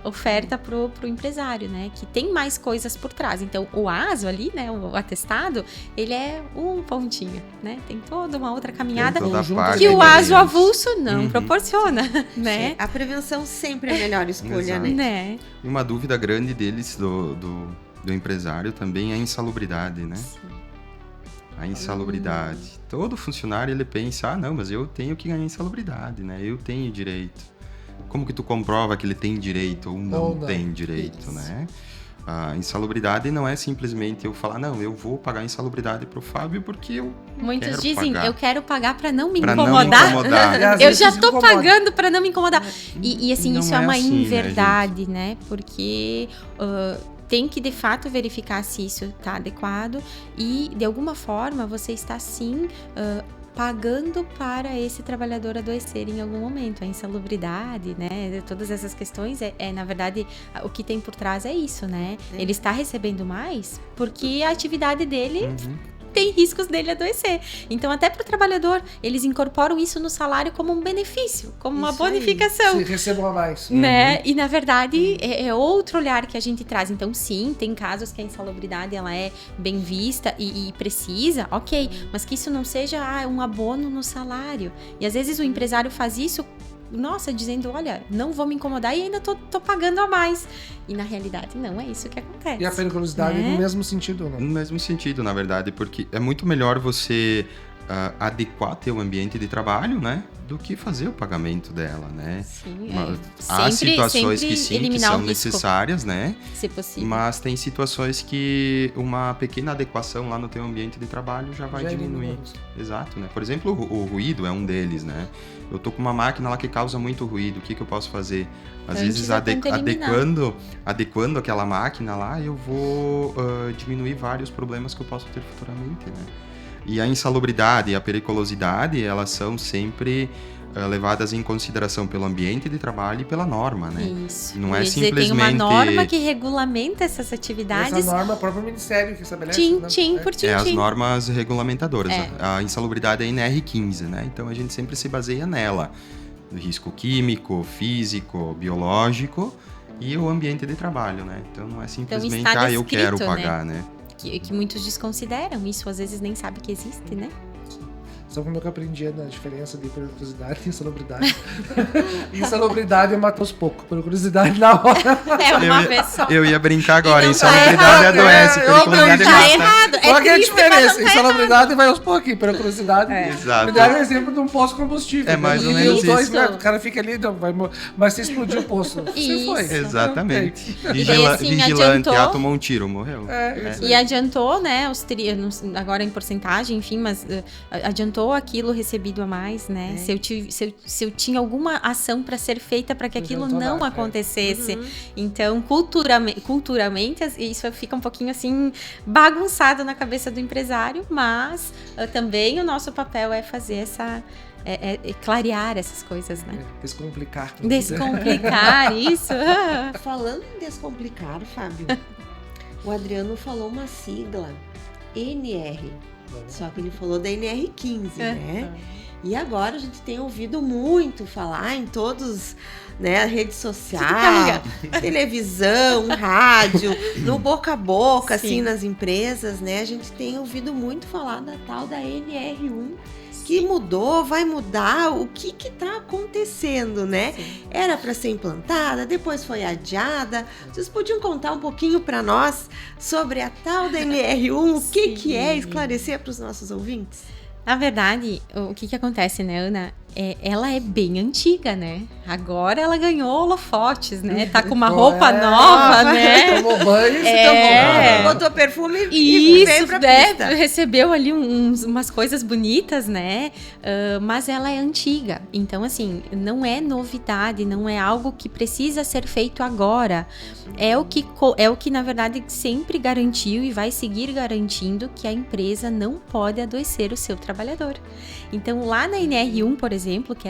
oferta pro empresário, né? Que tem mais coisas por trás. trás. Então, o ASO ali, né, o atestado, ele é um pontinho, né? Tem toda uma outra caminhada Tem toda a que parte que o deles. ASO avulso não proporciona, né? A prevenção sempre é a melhor escolha, Exato. né? Né? E uma dúvida grande deles, do empresário, também é a insalubridade, né? A insalubridade. Todo funcionário, ele pensa, não, mas eu tenho que ganhar insalubridade, né? Eu tenho direito. Como que tu comprova que ele tem direito ou não, tem direito, Isso. né? A insalubridade não é simplesmente eu falar, não, eu vou pagar insalubridade pro Fábio porque eu Muitos quero dizem, pagar. eu quero pagar para não me Pra não incomodar. incomodar. E às Eu vezes já se tô incomoda. pagando para não me incomodar. E assim, Não isso é é uma assim, né, inverdade, né? Porque tem que, de fato, verificar se isso tá adequado e, de alguma forma, você está, sim, pagando para esse trabalhador adoecer em algum momento. A insalubridade, né? Todas essas questões, na verdade, o que tem por trás é isso, né? É. Ele está recebendo mais porque a atividade dele Uhum. tem riscos dele adoecer. Então, até para o trabalhador, eles incorporam isso no salário como um benefício, como uma Isso aí. bonificação. Se recebam a mais. Né? E na verdade é outro olhar que a gente traz. Então, sim, tem casos que a insalubridade ela é bem vista e precisa, ok, mas que isso não seja um abono no salário. E às vezes o empresário faz isso, nossa, dizendo, olha, não vou me incomodar e ainda tô pagando a mais. E na realidade não é isso que acontece. E a periculosidade Né? no mesmo sentido, né? No mesmo sentido, na verdade, porque é muito melhor você adequar teu ambiente de trabalho, né? Do que fazer o pagamento dela, né? Sim, Há sempre situações que sim, que eliminar são o risco, necessárias, né? se possível. Mas tem situações que uma pequena adequação lá no teu ambiente de trabalho já vai Já diminuir. elimina isso. Exato, né? Por exemplo, o ruído é um deles, né? Eu tô com uma máquina lá que causa muito ruído, o que eu posso fazer? Às Antes vezes, eu tento eliminar. adequando aquela máquina lá, eu vou diminuir vários problemas que eu posso ter futuramente, né? E a insalubridade e a periculosidade, elas são sempre levadas em consideração pelo ambiente de trabalho e pela norma, né? Isso. Não é Quer dizer, tem uma simplesmente- norma que regulamenta essas atividades. Essa norma é o próprio Ministério que estabelece. Tim, né? tim, por tim, É as tim. normas regulamentadoras. É. A insalubridade é NR15, né? Então a gente sempre se baseia nela. O risco químico, físico, biológico e o ambiente de trabalho, né? Então não é simplesmente, está eu quero descrito, né? pagar, né? Que muitos desconsideram. Isso às vezes nem sabe que existe, né? Sabe como é que eu aprendi a diferença de periculosidade e insalubridade? Insalubridade eu mato aos poucos, periculosidade na hora. É uma vez só. Eu ia brincar agora, E não insalubridade tá adoece, errado, periculosidade eu Tá mata. errado. Qual É que é a triste, mas diferença? não tá Insalubridade vai aos pouquinhos, periculosidade. Exato. Me dá um exemplo de um posto de combustível. É mais ou E menos os dois, isso. né, o cara fica ali, não, mas se explodiu o posto. Você Isso. foi. Exatamente. E daí, assim, Vigilante, adiantou- tomou um tiro, morreu. Isso E adiantou, né, agora em porcentagem, enfim, mas adiantou aquilo recebido a mais, né? Se eu tinha alguma ação para ser feita para que aquilo Adiantou não nada, acontecesse. Então, culturalmente, isso fica um pouquinho assim bagunçado na cabeça do empresário, mas também o nosso papel é fazer essa. Clarear essas coisas, né? Descomplicar. Descomplicar isso. Falando em descomplicar, Fábio, o Adriano falou uma sigla, NR. Só que ele falou da NR15, né? E agora a gente tem ouvido muito falar em todos, né, rede social, televisão, rádio, no boca a boca, Sim. assim, nas empresas, né? A gente tem ouvido muito falar da tal da NR1, que mudou, vai mudar, o que tá acontecendo, né? Sim. Era para ser implantada, depois foi adiada. Vocês podiam contar um pouquinho para nós sobre a tal da NR1, o que é, Sim. esclarecer para os nossos ouvintes? Na verdade, o que acontece, né, Ana? Ela é bem antiga, né? Agora ela ganhou holofotes, né? Tá com uma roupa nova, né? Tomou banho e se É. Botou perfume e veio Isso, pra né? pista. Recebeu ali umas coisas bonitas, né? Mas ela é antiga. Então, assim, não é novidade, não é algo que precisa ser feito agora. É o que, na verdade, sempre garantiu e vai seguir garantindo que a empresa não pode adoecer o seu trabalhador. Então, lá na NR1, por exemplo, exemplo, que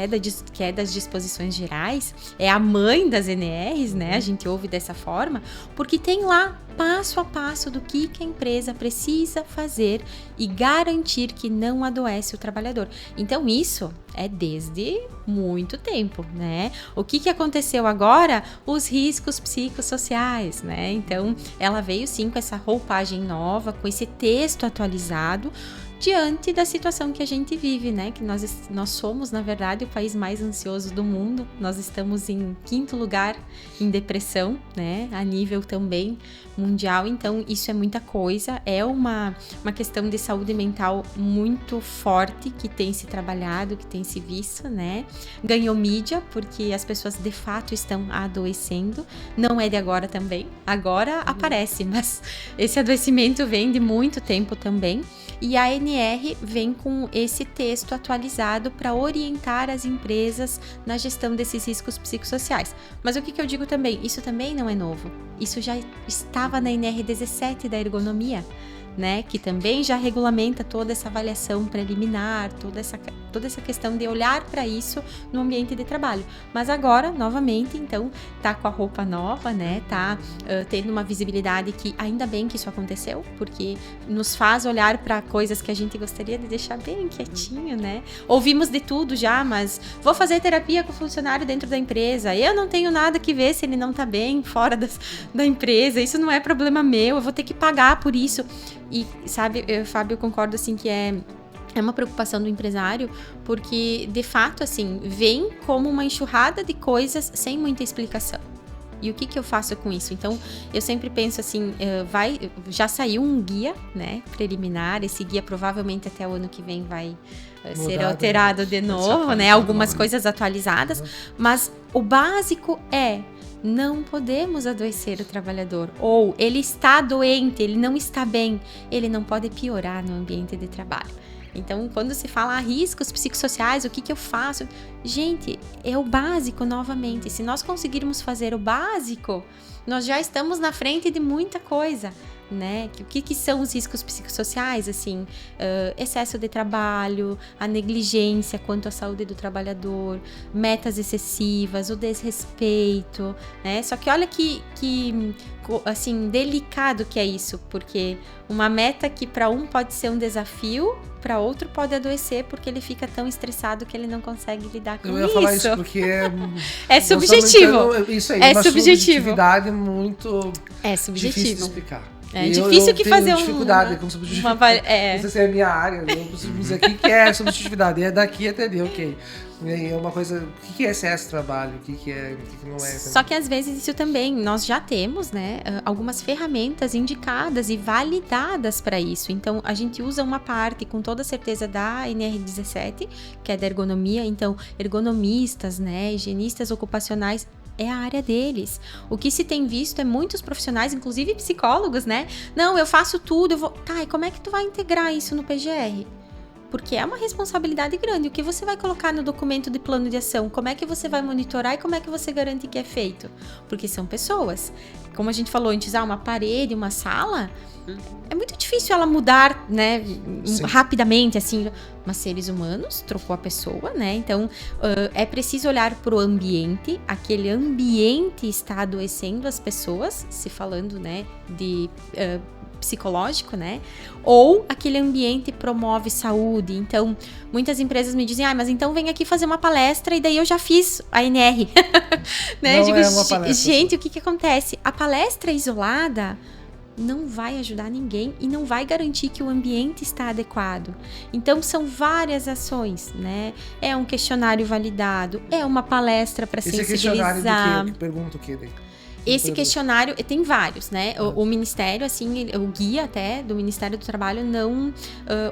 é das disposições gerais, é a mãe das NRs, né? A gente ouve dessa forma, porque tem lá passo a passo do que a empresa precisa fazer e garantir que não adoece o trabalhador. Então, isso é desde muito tempo, né? O que aconteceu agora? Os riscos psicossociais, né? Então, ela veio sim com essa roupagem nova, com esse texto atualizado, diante da situação que a gente vive, né? Que nós somos, na verdade, o país mais ansioso do mundo. Nós estamos em 5º lugar em depressão, né? A nível também mundial. Então, isso é muita coisa. É uma questão de saúde mental muito forte que tem se trabalhado, que tem se visto, né? Ganhou mídia, porque as pessoas, de fato, estão adoecendo. Não é de agora também. Agora aparece, mas esse adoecimento vem de muito tempo também. E a ANR vem com esse texto atualizado para orientar as empresas na gestão desses riscos psicossociais. Mas o que eu digo também? Isso também não é novo. Isso já estava na NR 17 da ergonomia, né? Que também já regulamenta toda essa avaliação preliminar, toda essa questão de olhar para isso no ambiente de trabalho. Mas agora, novamente, então, tá com a roupa nova, né? Tá tendo uma visibilidade que ainda bem que isso aconteceu, porque nos faz olhar para coisas que a gente gostaria de deixar bem quietinho, né? Ouvimos de tudo já, mas vou fazer terapia com o funcionário dentro da empresa, eu não tenho nada que ver se ele não tá bem fora da empresa, isso não é problema meu, eu vou ter que pagar por isso. E, sabe, Fábio, eu concordo, assim, que é uma preocupação do empresário, porque, de fato, assim, vem como uma enxurrada de coisas sem muita explicação. E o que eu faço com isso? Então, eu sempre penso assim, já saiu um guia, né, preliminar, esse guia provavelmente até o ano que vem vai ser alterado de novo, né, algumas coisas atualizadas, mas o básico é: não podemos adoecer o trabalhador, ou ele está doente, ele não está bem, ele não pode piorar no ambiente de trabalho. Então, quando se fala riscos psicossociais, o que eu faço? Gente, é o básico novamente. Se nós conseguirmos fazer o básico, nós já estamos na frente de muita coisa, né? O que são os riscos psicossociais? Assim, excesso de trabalho, a negligência quanto à saúde do trabalhador, metas excessivas, o desrespeito, né? Só que olha que assim, delicado que é isso, porque uma meta que para um pode ser um desafio, para outro pode adoecer porque ele fica tão estressado que ele não consegue lidar com isso. Eu ia falar isso porque é subjetivo. Isso aí, é uma subjetivo. Subjetividade muito subjetivo. difícil de explicar. É difícil que fazer dificuldade com subjetividade. Essa é a minha área, eu preciso dizer aqui que é subjetividade, é daqui até ali, ok. E aí é uma coisa, o que é excesso de trabalho, o que é, o que não é. Só que às vezes isso também, nós já temos, né, algumas ferramentas indicadas e validadas para isso. Então, a gente usa uma parte, com toda certeza, da NR17, que é da ergonomia. Então, ergonomistas, né, higienistas ocupacionais, é a área deles. O que se tem visto é muitos profissionais, inclusive psicólogos, né? Não, eu faço tudo, Tá, e como é que tu vai integrar isso no PGR? Porque é uma responsabilidade grande. O que você vai colocar no documento de plano de ação? Como é que você vai monitorar e como é que você garante que é feito? Porque são pessoas. Como a gente falou antes, uma parede, uma sala, é muito difícil ela mudar, né, rapidamente, assim. Mas seres humanos, trocou a pessoa, né? Então, é preciso olhar para o ambiente. Aquele ambiente está adoecendo as pessoas, se falando, né, de psicológico, né? Ou aquele ambiente promove saúde. Então, muitas empresas me dizem, mas então vem aqui fazer uma palestra e daí eu já fiz a NR. Né? Não, digo, é uma palestra, gente, o que acontece? A palestra isolada não vai ajudar ninguém e não vai garantir que o ambiente está adequado. Então, são várias ações, né? É um questionário validado, é uma palestra para sensibilizar. Esse questionário do quê? Pergunta o quê daí? Esse questionário, tem vários, né? O Ministério, assim, o guia até do Ministério do Trabalho não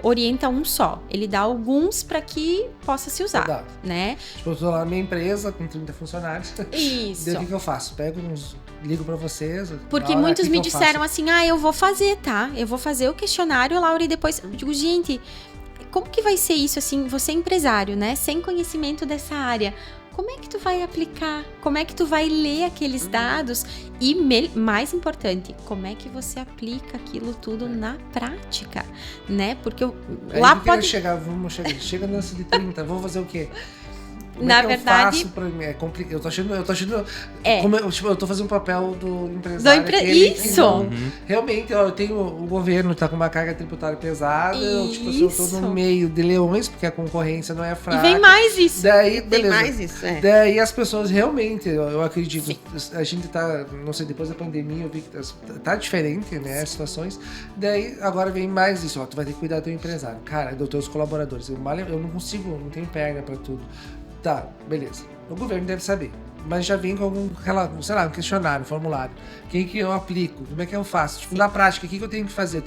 orienta um só. Ele dá alguns para que possa se usar, né? Tipo, eu tô lá na minha empresa com 30 funcionários. Isso. Daí o que eu faço? Ligo para vocês. Porque muitos me disseram assim, eu vou fazer, tá? Eu vou fazer o questionário, Laura, e depois... Eu digo, gente, como que vai ser isso, assim? Você é empresário, né? Sem conhecimento dessa área. Como é que tu vai aplicar? Como é que tu vai ler aqueles dados? E mais importante, como é que você aplica aquilo tudo na prática, né? Porque lá pode... Chega nessa de 30, vou fazer o quê? Na verdade, eu faço pra mim? É complicado. Eu tô achando É. como eu tô fazendo o papel do empresário. Isso! Realmente, ó, eu tenho o governo tá com uma carga tributária pesada, eu tô Isso. no meio de leões, porque a concorrência não é E fraca. vem mais isso. Daí, Tem beleza. mais isso, Daí as pessoas realmente, eu acredito, a gente tá, não sei, depois da pandemia eu vi que tá diferente, né, as situações. Daí agora vem mais isso, ó, tu vai ter que cuidar do teu empresário. Cara, dos teus colaboradores. Eu não consigo, não tenho perna pra tudo. Tá, beleza. O governo deve saber. Mas já vem com algum, sei lá, um questionário, um formulário. Quem que eu aplico? Como é que eu faço? Tipo, na prática, o que eu tenho que fazer?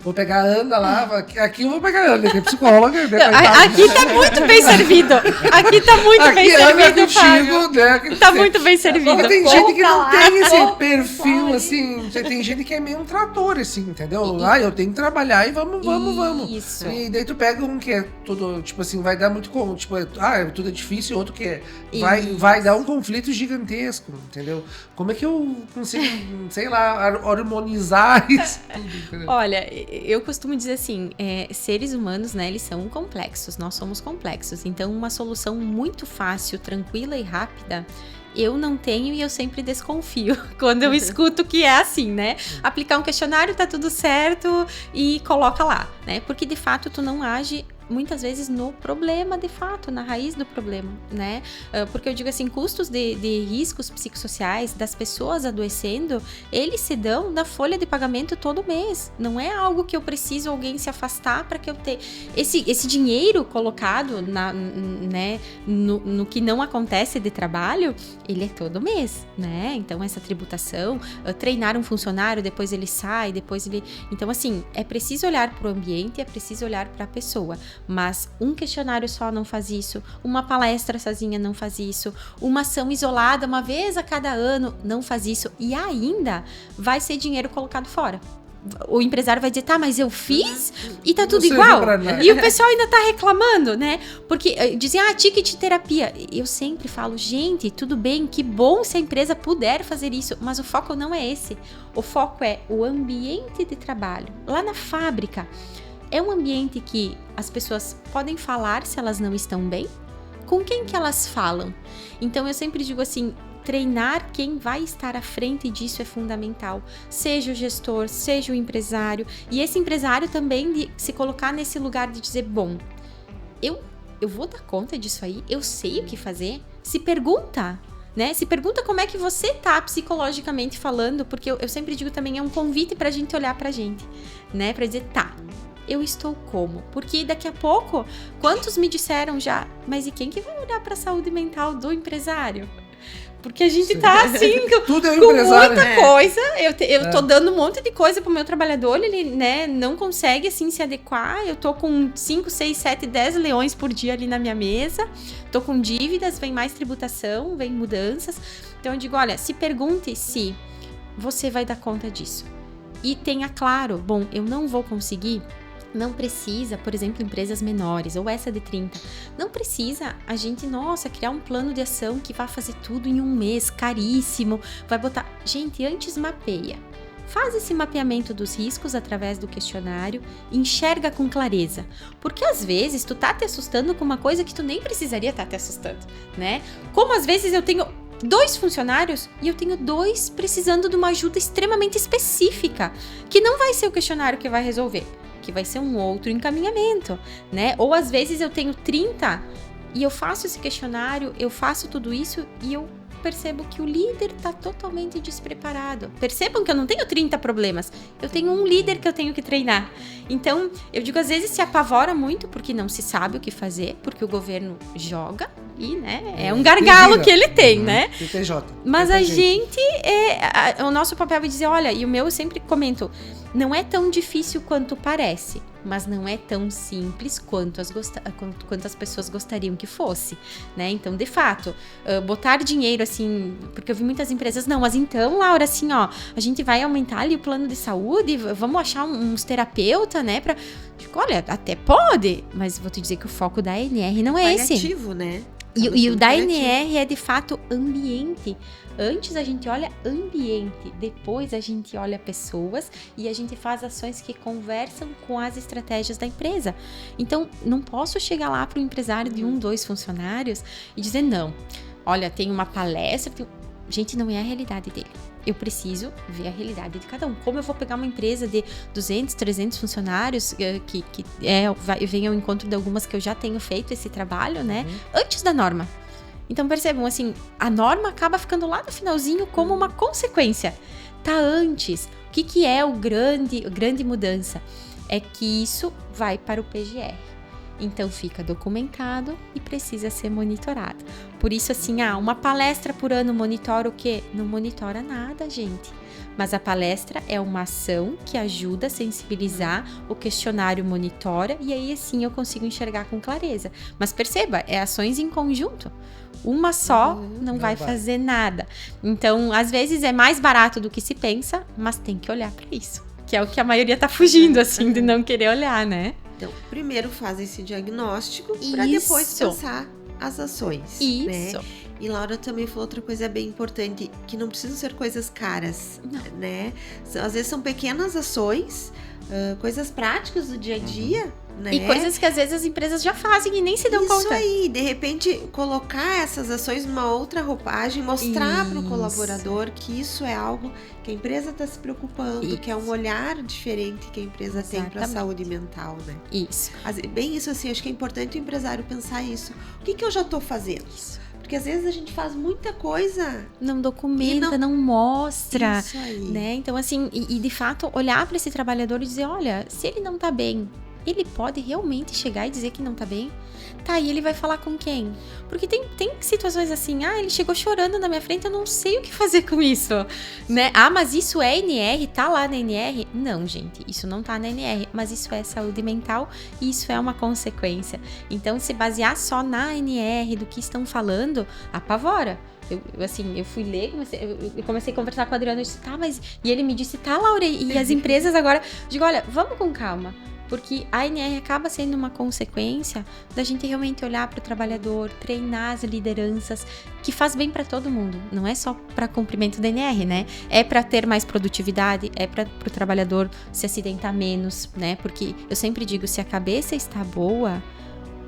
Vou pegar a Ana lá, aqui eu vou pegar a Ana, que é psicóloga. Né, Aqui tá muito bem servido. Aqui tá muito bem Ana servido, Fábio. contigo, né? Tá muito bem servido. Mas tem gente que não tem esse Vamos perfil, pra assim. Tem gente que é meio um trator, assim, entendeu? Eu tenho que trabalhar e vamos. Isso. E daí tu pega um que é tudo, tipo assim, vai dar muito como, tipo, tudo é difícil, outro que vai dar um conflito gigantesco, entendeu? Como é que eu consigo, sei lá, harmonizar isso tudo, entendeu? Olha, eu costumo dizer assim, seres humanos, né, eles são complexos, nós somos complexos. Então, uma solução muito fácil, tranquila e rápida, eu não tenho e eu sempre desconfio quando eu escuto que é assim, né? Aplicar um questionário, tá tudo certo e coloca lá, né? Porque, de fato, tu não age muitas vezes no problema, de fato, na raiz do problema, né? Porque eu digo assim, custos de riscos psicossociais das pessoas adoecendo, eles se dão na folha de pagamento todo mês. Não é algo que eu preciso alguém se afastar para que eu tenha... Esse dinheiro colocado né, no que não acontece de trabalho, ele é todo mês, né? Então, essa tributação, treinar um funcionário, depois ele sai, depois ele... Então, assim, é preciso olhar para o ambiente, é preciso olhar para a pessoa. Mas um questionário só não faz isso, uma palestra sozinha não faz isso, uma ação isolada uma vez a cada ano não faz isso e ainda vai ser dinheiro colocado fora. O empresário vai dizer, tá, mas eu fiz e tá tudo igual. E o pessoal ainda tá reclamando, né? Porque dizem, ticket terapia. Eu sempre falo, gente, tudo bem, que bom se a empresa puder fazer isso, mas o foco não é esse. O foco é o ambiente de trabalho. Lá na fábrica, é um ambiente que as pessoas podem falar se elas não estão bem? Com quem que elas falam? Então, eu sempre digo assim, treinar quem vai estar à frente disso é fundamental. Seja o gestor, seja o empresário. E esse empresário também de se colocar nesse lugar de dizer, bom, eu vou dar conta disso aí? Eu sei o que fazer? Se pergunta, né? Se pergunta como é que você tá psicologicamente falando, porque eu sempre digo também, é um convite pra gente olhar pra gente, né? Pra dizer, tá, eu estou como? Porque daqui a pouco, quantos me disseram já, mas e quem que vai olhar pra saúde mental do empresário? Porque a gente tá assim, Tudo é com empresário, muita coisa. Eu tô dando um monte de coisa pro meu trabalhador, ele, né, não consegue, assim, se adequar. Eu tô com 5, 6, 7, 10 leões por dia ali na minha mesa. Tô com dívidas, vem mais tributação, vem mudanças. Então, eu digo, olha, se pergunte se você vai dar conta disso. E tenha claro, bom, eu não vou conseguir... Não precisa, por exemplo, empresas menores, ou essa de 30, não precisa a gente, criar um plano de ação que vai fazer tudo em um mês, caríssimo, vai botar... Gente, antes mapeia. Faz esse mapeamento dos riscos através do questionário, enxerga com clareza. Porque às vezes tu tá te assustando com uma coisa que tu nem precisaria estar te assustando, né? Como às vezes eu tenho 2 funcionários e eu tenho 2 precisando de uma ajuda extremamente específica, que não vai ser o questionário que vai resolver, que vai ser um outro encaminhamento, né? Ou às vezes eu tenho 30 e eu faço esse questionário, eu faço tudo isso e eu percebo que o líder tá totalmente despreparado. Percebam que eu não tenho 30 problemas, eu tenho um líder que eu tenho que treinar. Então, eu digo, às vezes se apavora muito porque não se sabe o que fazer, porque o governo joga e, né, é um gargalo que ele tem, né? Mas a gente, o nosso papel é dizer, olha, e o meu eu sempre comento, não é tão difícil quanto parece, mas não é tão simples quanto as pessoas gostariam que fosse, né? Então, de fato, botar dinheiro assim, porque eu vi muitas empresas, não, mas então, Laura, assim, ó, a gente vai aumentar ali o plano de saúde, vamos achar uns terapeutas, né, pra... Olha, até pode, mas vou te dizer que o foco da ANR não é esse. Paliativo, né? E o da NR é, de fato, ambiente. Antes a gente olha ambiente, depois a gente olha pessoas e a gente faz ações que conversam com as estratégias da empresa. Então, não posso chegar lá para o empresário de 1, 2 funcionários e dizer, não, olha, tem uma palestra... Gente, não é a realidade dele. Eu preciso ver a realidade de cada um. Como eu vou pegar uma empresa de 200, 300 funcionários, que vem ao encontro de algumas que eu já tenho feito esse trabalho, né? Antes da norma. Então, percebam, assim, a norma acaba ficando lá no finalzinho como uma consequência. Tá antes. O que é a grande mudança? É que isso vai para o PGR. Então, fica documentado e precisa ser monitorado. Por isso, assim, uma palestra por ano monitora o quê? Não monitora nada, gente. Mas a palestra é uma ação que ajuda a sensibilizar, o questionário monitora e aí, assim, eu consigo enxergar com clareza. Mas perceba, é ações em conjunto. Uma só não vai fazer nada. Então, às vezes é mais barato do que se pensa, mas tem que olhar para isso. Que é o que a maioria tá fugindo, assim, de não querer olhar, né? Então, primeiro faz esse diagnóstico para depois pensar as ações. Isso. Né? E Laura também falou outra coisa bem importante, que não precisam ser coisas caras, né? Às vezes são pequenas ações, coisas práticas do dia a dia, né? E coisas que às vezes as empresas já fazem e nem se dão conta. Isso aí, de repente colocar essas ações numa outra roupagem, mostrar para o colaborador que isso é algo que a empresa está se preocupando, que é um olhar diferente que a empresa tem para a saúde mental, né? Isso. Bem isso assim, acho que é importante o empresário pensar isso. O que eu já estou fazendo? Isso. Porque às vezes a gente faz muita coisa. Não documenta, não mostra. Isso aí. Né? Então, assim, e de fato, olhar para esse trabalhador e dizer, olha, se ele não tá bem, ele pode realmente chegar e dizer que não tá bem? Tá, e ele vai falar com quem? Porque tem situações assim, ele chegou chorando na minha frente, eu não sei o que fazer com isso, né? Mas isso é NR, tá lá na NR? Não, gente, isso não tá na NR, mas isso é saúde mental e isso é uma consequência. Então, se basear só na NR do que estão falando, apavora. Eu fui ler, eu comecei a conversar com o Adriano, eu disse, mas... E ele me disse, Laura, e as empresas agora... Eu digo, olha, vamos com calma. Porque a ANR acaba sendo uma consequência da gente realmente olhar para o trabalhador, treinar as lideranças, que faz bem para todo mundo. Não é só para cumprimento da ANR, né? É para ter mais produtividade, é para o trabalhador se acidentar menos, né? Porque eu sempre digo, se a cabeça está boa,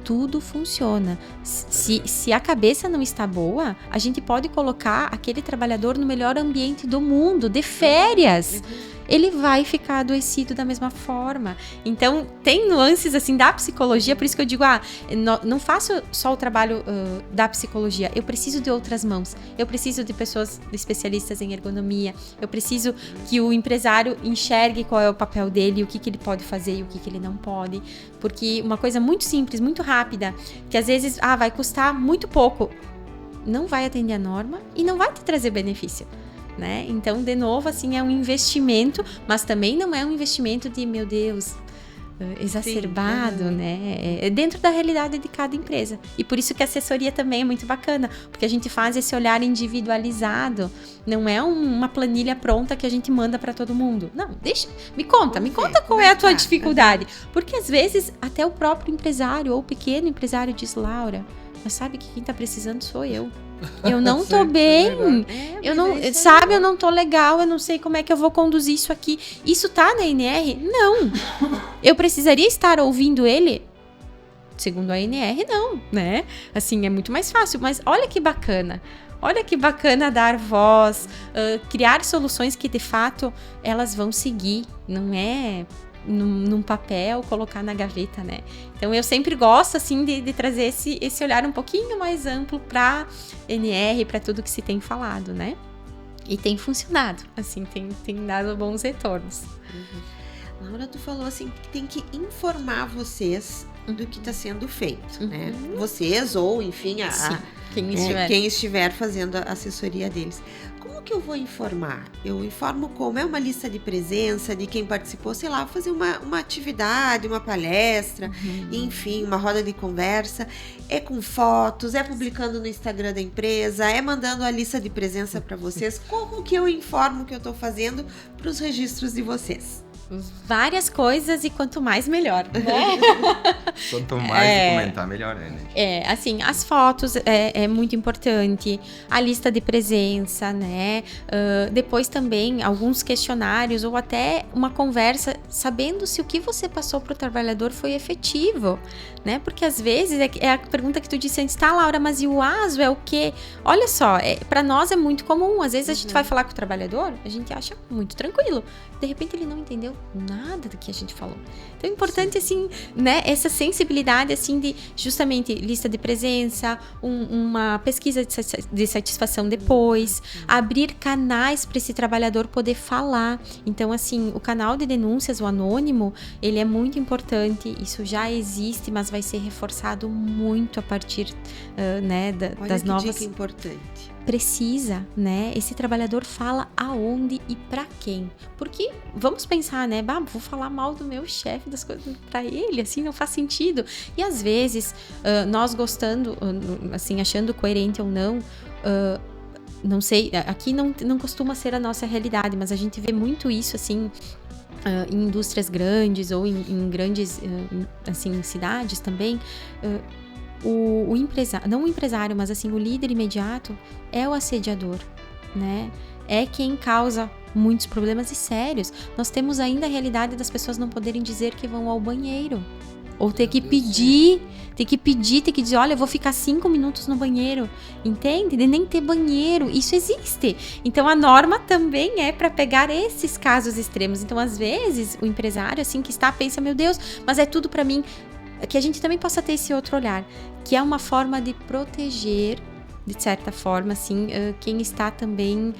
tudo funciona. Se a cabeça não está boa, a gente pode colocar aquele trabalhador no melhor ambiente do mundo, de férias. Ele vai ficar adoecido da mesma forma. Então, tem nuances, assim, da psicologia, por isso que eu digo, não faço só o trabalho da psicologia, eu preciso de outras mãos, eu preciso de pessoas especialistas em ergonomia, eu preciso que o empresário enxergue qual é o papel dele, o que ele pode fazer e o que ele não pode, porque uma coisa muito simples, muito rápida, que às vezes, vai custar muito pouco, não vai atender a norma e não vai te trazer benefício. Né? Então, de novo, assim, é um investimento, mas também não é um investimento de, meu Deus, exacerbado, né? É dentro da realidade de cada empresa. E por isso que a assessoria também é muito bacana, porque a gente faz esse olhar individualizado. Não é uma planilha pronta que a gente manda para todo mundo. Não, me conta qual é a tua dificuldade. Porque às vezes até o próprio empresário ou o pequeno empresário diz, Laura, mas sabe que quem tá precisando sou eu. Eu não tô bem, eu não tô legal, eu não sei como é que eu vou conduzir isso aqui. Isso tá na NR? Não. Eu precisaria estar ouvindo ele? Segundo a NR, não, né? Assim, é muito mais fácil, mas olha que bacana. Olha que bacana dar voz, criar soluções que de fato elas vão seguir, não é num papel, colocar na gaveta, né? Então eu sempre gosto assim de trazer esse olhar um pouquinho mais amplo para NR, para tudo que se tem falado, né? E tem funcionado, assim, tem dado bons retornos. Laura, tu falou assim que tem que informar vocês do que está sendo feito, né? Vocês ou, enfim, quem estiver fazendo a assessoria deles. Como que eu vou informar? Eu informo como? É uma lista de presença de quem participou, sei lá, fazer uma atividade, uma palestra, enfim, uma roda de conversa. É com fotos, é publicando no Instagram da empresa, é mandando a lista de presença para vocês. Como que eu informo o que eu estou fazendo para os registros de vocês? Várias coisas e quanto mais, melhor, né? Quanto mais documentar, melhor, né? Assim, as fotos é muito importante, a lista de presença, né? Depois também alguns questionários ou até uma conversa, sabendo se o que você passou para o trabalhador foi efetivo, né? Porque às vezes é a pergunta que tu disse antes, tá, Laura, mas e o ASO é o quê? Olha só, para nós é muito comum, às vezes a gente vai falar com o trabalhador, a gente acha muito tranquilo, de repente ele não entendeu nada do que a gente falou. Então é importante, assim, né, essa sensibilidade, assim, de justamente lista de presença, uma pesquisa de satisfação depois, abrir canais para esse trabalhador poder falar. Então, assim, o canal de denúncias, o anônimo, ele é muito importante, isso já existe, mas vai ser reforçado muito a partir, né, das novas... Dica importante. Precisa, né? Esse trabalhador fala aonde e pra quem. Porque, vamos pensar, né? Vou falar mal do meu chefe, das coisas pra ele, assim, não faz sentido. E às vezes, nós gostando, assim, achando coerente ou não, não sei, aqui não costuma ser a nossa realidade, mas a gente vê muito isso, assim, em indústrias grandes ou em grandes, assim, cidades também. O empresário, não o empresário, mas assim, o líder imediato é o assediador, né? É quem causa muitos problemas e sérios. Nós temos ainda a realidade das pessoas não poderem dizer que vão ao banheiro. Ou ter que pedir, ter que dizer, olha, eu vou ficar 5 minutos no banheiro. Entende? De nem ter banheiro. Isso existe. Então, a norma também é para pegar esses casos extremos. Então, às vezes, o empresário, assim, que está, pensa, meu Deus, mas é tudo para mim. Que a gente também possa ter esse outro olhar, que é uma forma de proteger, de certa forma, assim, quem está também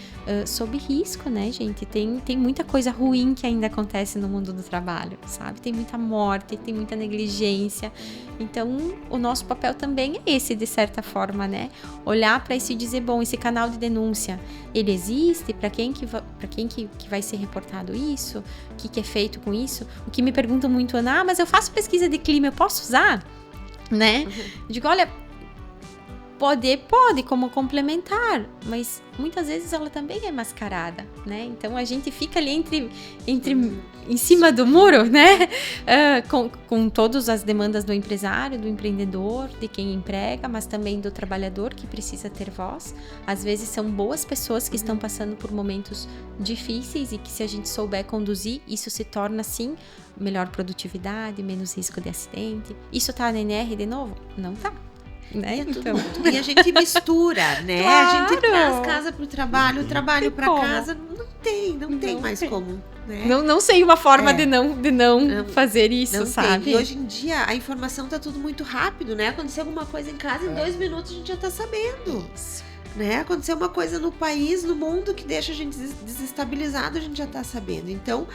sob risco, né, gente? Tem muita coisa ruim que ainda acontece no mundo do trabalho, sabe? Tem muita morte, tem muita negligência. Então, o nosso papel também é esse, de certa forma, né? Olhar para isso e dizer, bom, esse canal de denúncia, ele existe? Para quem que vai ser reportado isso? O que é feito com isso? O que me perguntam muito, Ana, mas eu faço pesquisa de clima, eu posso usar? Né? Eu digo, olha... Pode como complementar, mas muitas vezes ela também é mascarada, né? Então a gente fica ali em cima do muro, né? Com todas as demandas do empresário, do empreendedor, de quem emprega, mas também do trabalhador que precisa ter voz. Às vezes são boas pessoas que estão passando por momentos difíceis e que, se a gente souber conduzir, isso se torna, sim, melhor produtividade, menos risco de acidente. Isso tá na NR de novo? Não tá. Né? Então, e a gente mistura, né? Claro. A gente traz casa pro trabalho, o trabalho para casa, não tem mais como, né? Não sei uma forma de não fazer isso, não sabe? Tem. E hoje em dia a informação tá tudo muito rápido, né? Aconteceu alguma coisa em casa, em 2 minutos a gente já tá sabendo. Isso. Né? Aconteceu uma coisa no país, no mundo, que deixa a gente desestabilizado, a gente já tá sabendo. Então,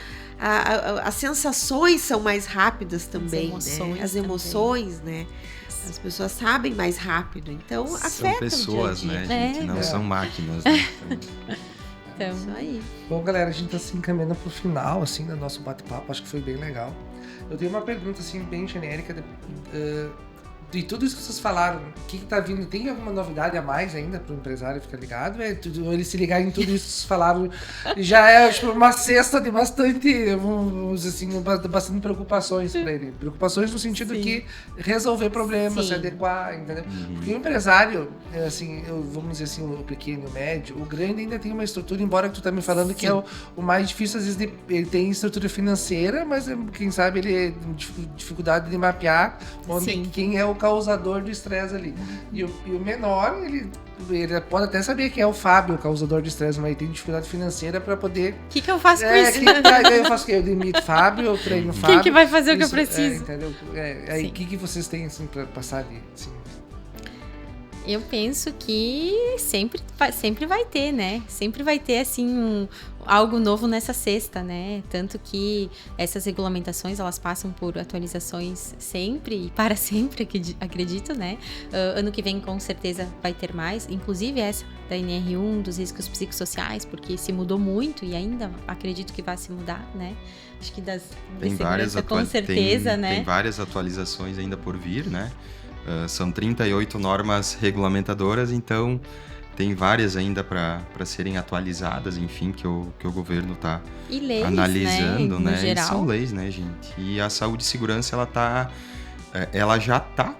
as sensações são mais rápidas também, As emoções, né? As pessoas sabem mais rápido, então afeta São pessoas, o dia a dia. né, gente? Não são máquinas, né? Então, isso aí. Bom, galera, a gente tá se encaminhando pro final, assim, do nosso bate-papo. Acho que foi bem legal. Eu tenho uma pergunta, assim, bem genérica. De tudo isso que vocês falaram, o que tá vindo? Tem alguma novidade a mais ainda pro empresário ficar ligado? Ou ele se ligar em tudo isso que vocês falaram já é, tipo, uma cesta de bastante, vamos dizer assim, bastante preocupações para ele. Preocupações no sentido que resolver problemas, se adequar, entendeu? Porque o empresário, assim, vamos dizer assim, o pequeno, o médio, o grande ainda tem uma estrutura, embora que tu tá me falando que é o mais difícil, às vezes, ele tem estrutura financeira, mas quem sabe ele tem dificuldade de mapear quem é o causador do estresse ali. E o menor, ele pode até saber quem é o Fábio, o causador de estresse, mas ele tem dificuldade financeira para poder... O que eu faço com isso? Eu faço o quê? Eu demito Fábio, eu treino Fábio. Quem que vai fazer o que eu preciso? Entendeu? Aí o que vocês têm, assim, para passar ali? Assim? Eu penso que sempre vai ter, né? Sempre vai ter, assim, algo novo nessa cesta, né? Tanto que essas regulamentações, elas passam por atualizações sempre e para sempre, acredito, né? Ano que vem, com certeza, vai ter mais. Inclusive essa da NR1, dos riscos psicossociais, porque se mudou muito e ainda acredito que vai se mudar, né? Acho que tem várias com certeza, né? Tem várias atualizações ainda por vir, né? São 38 normas regulamentadoras, então Tem várias ainda para serem atualizadas, enfim, que o governo está E leis, analisando, né? né? No geral. E são leis, né, gente? E a saúde e segurança, ela já tá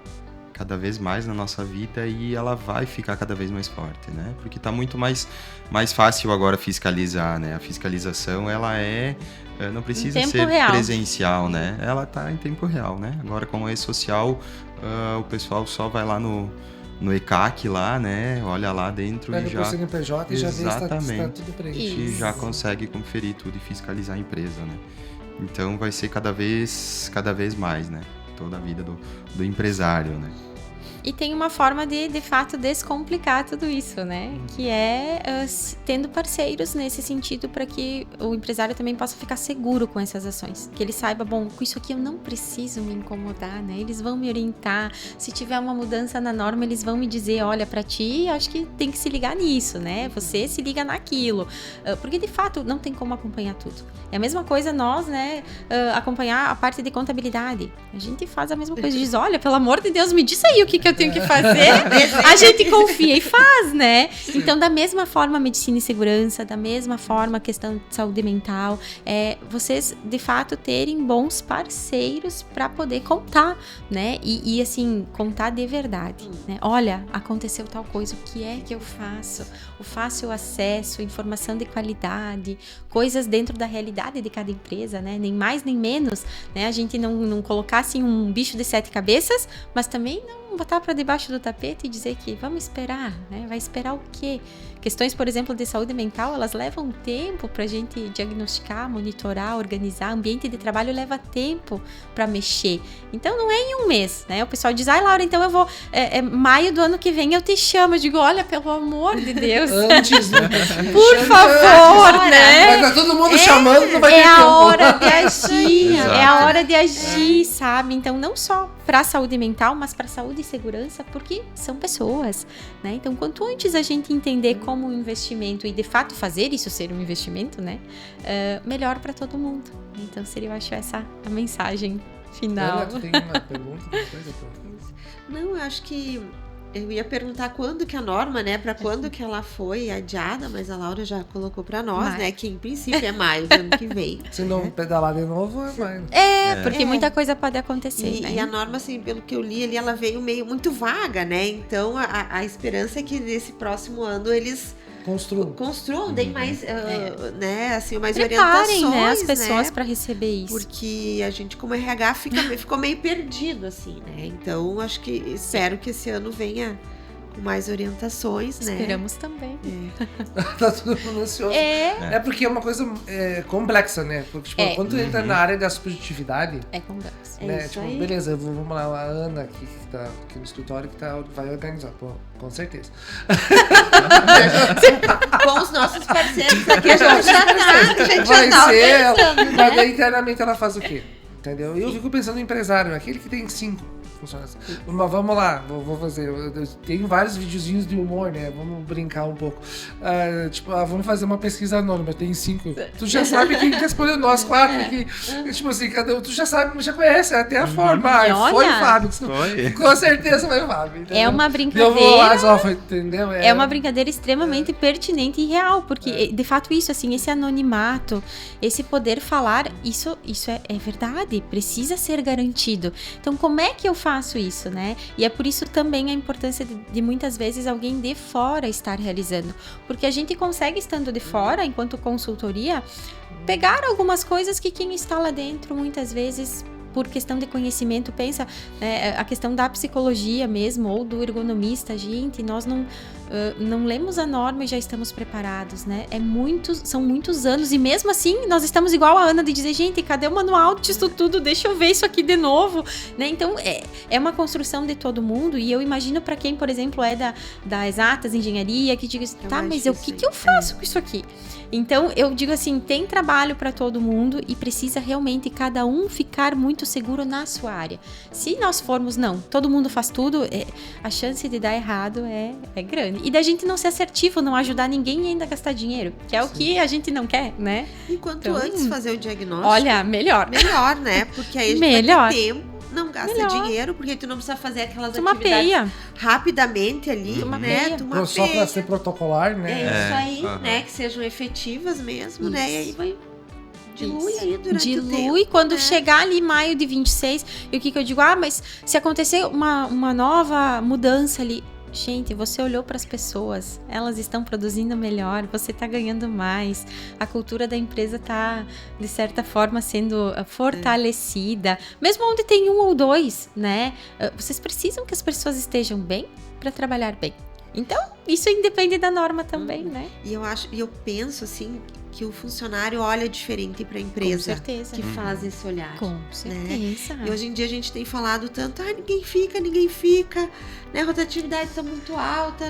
cada vez mais na nossa vida e ela vai ficar cada vez mais forte, né? Porque tá muito mais fácil agora fiscalizar, né? A fiscalização, ela não precisa tempo ser real. presencial, né? Ela tá em tempo real, né? Agora, com a rede social, o pessoal só vai lá no ECAC lá, né? Olha lá dentro Pega e o já... CNPJ e já vê se está tudo preenchido. E já consegue conferir tudo e fiscalizar a empresa, né? Então vai ser cada vez mais, né? Toda a vida do empresário, né? E tem uma forma de fato, descomplicar tudo isso, né? Que é tendo parceiros nesse sentido para que o empresário também possa ficar seguro com essas ações. Que ele saiba, bom, com isso aqui eu não preciso me incomodar, né? Eles vão me orientar. Se tiver uma mudança na norma, eles vão me dizer, olha, para ti, acho que tem que se ligar nisso, né? Você se liga naquilo. Porque, de fato, não tem como acompanhar tudo. É a mesma coisa nós, né? Acompanhar a parte de contabilidade. A gente faz a mesma coisa. Diz, olha, pelo amor de Deus, me diz aí o que eu tenho que fazer. A gente confia e faz, né? Então, da mesma forma, medicina e segurança, da mesma forma, a questão de saúde mental, vocês, de fato, terem bons parceiros para poder contar, né? E, assim, contar de verdade, né? Olha, aconteceu tal coisa, o que é que eu faço? O fácil acesso, informação de qualidade, coisas dentro da realidade de cada empresa, né? Nem mais nem menos, né? A gente não colocar, assim, um bicho de 7 cabeças, mas também não botar para debaixo do tapete e dizer que vamos esperar, né? Vai esperar o quê? Questões, por exemplo, de saúde mental, elas levam tempo para a gente diagnosticar, monitorar, organizar. Ambiente de trabalho leva tempo para mexer. Então, não é em um mês, né? O pessoal diz, Laura, então eu vou... maio do ano que vem eu te chamo. Eu digo, olha, pelo amor de Deus. Antes, né? Por favor, né? Vai tá todo mundo chamando, não vai ter a tempo. hora de agir, Exato. é a hora de agir, sabe? Então, não só para a saúde mental, mas para a saúde e segurança, porque são pessoas, né? Então, quanto antes a gente entender como um investimento e, de fato, fazer isso ser um investimento, né? Melhor para todo mundo. Então, seria, eu acho, essa a mensagem final. Ana, tu tem uma pergunta? Uma coisa? Não, eu acho que eu ia perguntar quando que a norma, né, para quando que ela foi adiada, mas a Laura já colocou para nós, Maio. né, que em princípio é maio do ano que vem. Se não pedalar de novo, vai. Porque muita coisa pode acontecer, né? E a norma, assim, pelo que eu li ali, ela veio meio muito vaga, né? Então, a esperança é que nesse próximo ano eles construam, deem mais, né, assim, mais Preparem, orientações, né, as pessoas né? para receber isso. Porque a gente, como RH, ficou meio perdido, assim, né? Então, acho que espero que esse ano venha com mais orientações, né? Esperamos também. Tá todo mundo ansioso. É porque é uma coisa complexa, né? Porque, tipo, quando tu entra na área da subjetividade, É complexo. É né? isso Tipo, aí. beleza, vamos lá, a Ana aqui, que tá aqui no escritório, que vai organizar. Pô, com certeza. Com os nossos parceiros aqui, a gente já Vai tá ser, organizando, mas né? daí internamente ela faz o quê? Entendeu? E eu fico pensando no empresário, aquele que tem 5 funcionários. Mas vamos lá, vou fazer. Eu tenho vários videozinhos de humor, né? Vamos brincar um pouco. Vamos fazer uma pesquisa anônima, tem 5. Tu já sabe quem respondeu nós 4 aqui. Tipo assim, cada um, tu já sabe, já conhece até a forma. E Foi o olha, Fábio. Foi. Com certeza foi o Fábio. Entendeu? É uma Eu brincadeira. vou lá, entendeu? É uma brincadeira extremamente pertinente e real, porque, de fato, isso, assim, esse anonimato, esse poder falar, isso é verdade, precisa ser garantido. Então, como é que eu faço isso, né? E é por isso também a importância de muitas vezes alguém de fora estar realizando, porque a gente consegue, estando de fora, enquanto consultoria, pegar algumas coisas que quem está lá dentro, muitas vezes, por questão de conhecimento, pensa, né, a questão da psicologia mesmo, ou do ergonomista, gente, nós não lemos a norma e já estamos preparados, né? São muitos anos, e mesmo assim, nós estamos igual a Ana de dizer, gente, cadê o manual disso tudo? Deixa eu ver isso aqui de novo, né? Então, é uma construção de todo mundo, e eu imagino para quem, por exemplo, é da exatas, engenharia, que diga, tá, mas o que eu faço com isso aqui? Então, eu digo assim, tem trabalho para todo mundo e precisa realmente cada um ficar muito seguro na sua área. Se nós formos, todo mundo faz tudo, a chance de dar errado é grande. E da gente não ser assertivo, não ajudar ninguém e ainda gastar dinheiro, que é o que a gente não quer, né? E quanto Então, antes fazer o diagnóstico, Olha, melhor, né? Porque aí a gente vai ter tempo, não gasta dinheiro, porque tu não precisa fazer aquelas tu atividades mapeia. rapidamente ali, Uma né? peia. De uma Só peia. para ser protocolar, né? É isso aí, aham. né? Que sejam efetivas mesmo, né? E aí Isso. vai dilui Isso. aí durante o tempo. Dilui quando né? chegar ali maio de 26. E o que eu digo? Mas se acontecer uma nova mudança ali. Gente, você olhou para as pessoas, elas estão produzindo melhor, você está ganhando mais, a cultura da empresa está, de certa forma, sendo fortalecida. Mesmo onde tem um ou dois, né? Vocês precisam que as pessoas estejam bem para trabalhar bem. Então, isso independe da norma também, né? E eu penso assim que o funcionário olha diferente para a Com empresa certeza. que faz esse olhar. Com certeza. E hoje em dia a gente tem falado tanto, ninguém fica, né? A rotatividade está muito alta,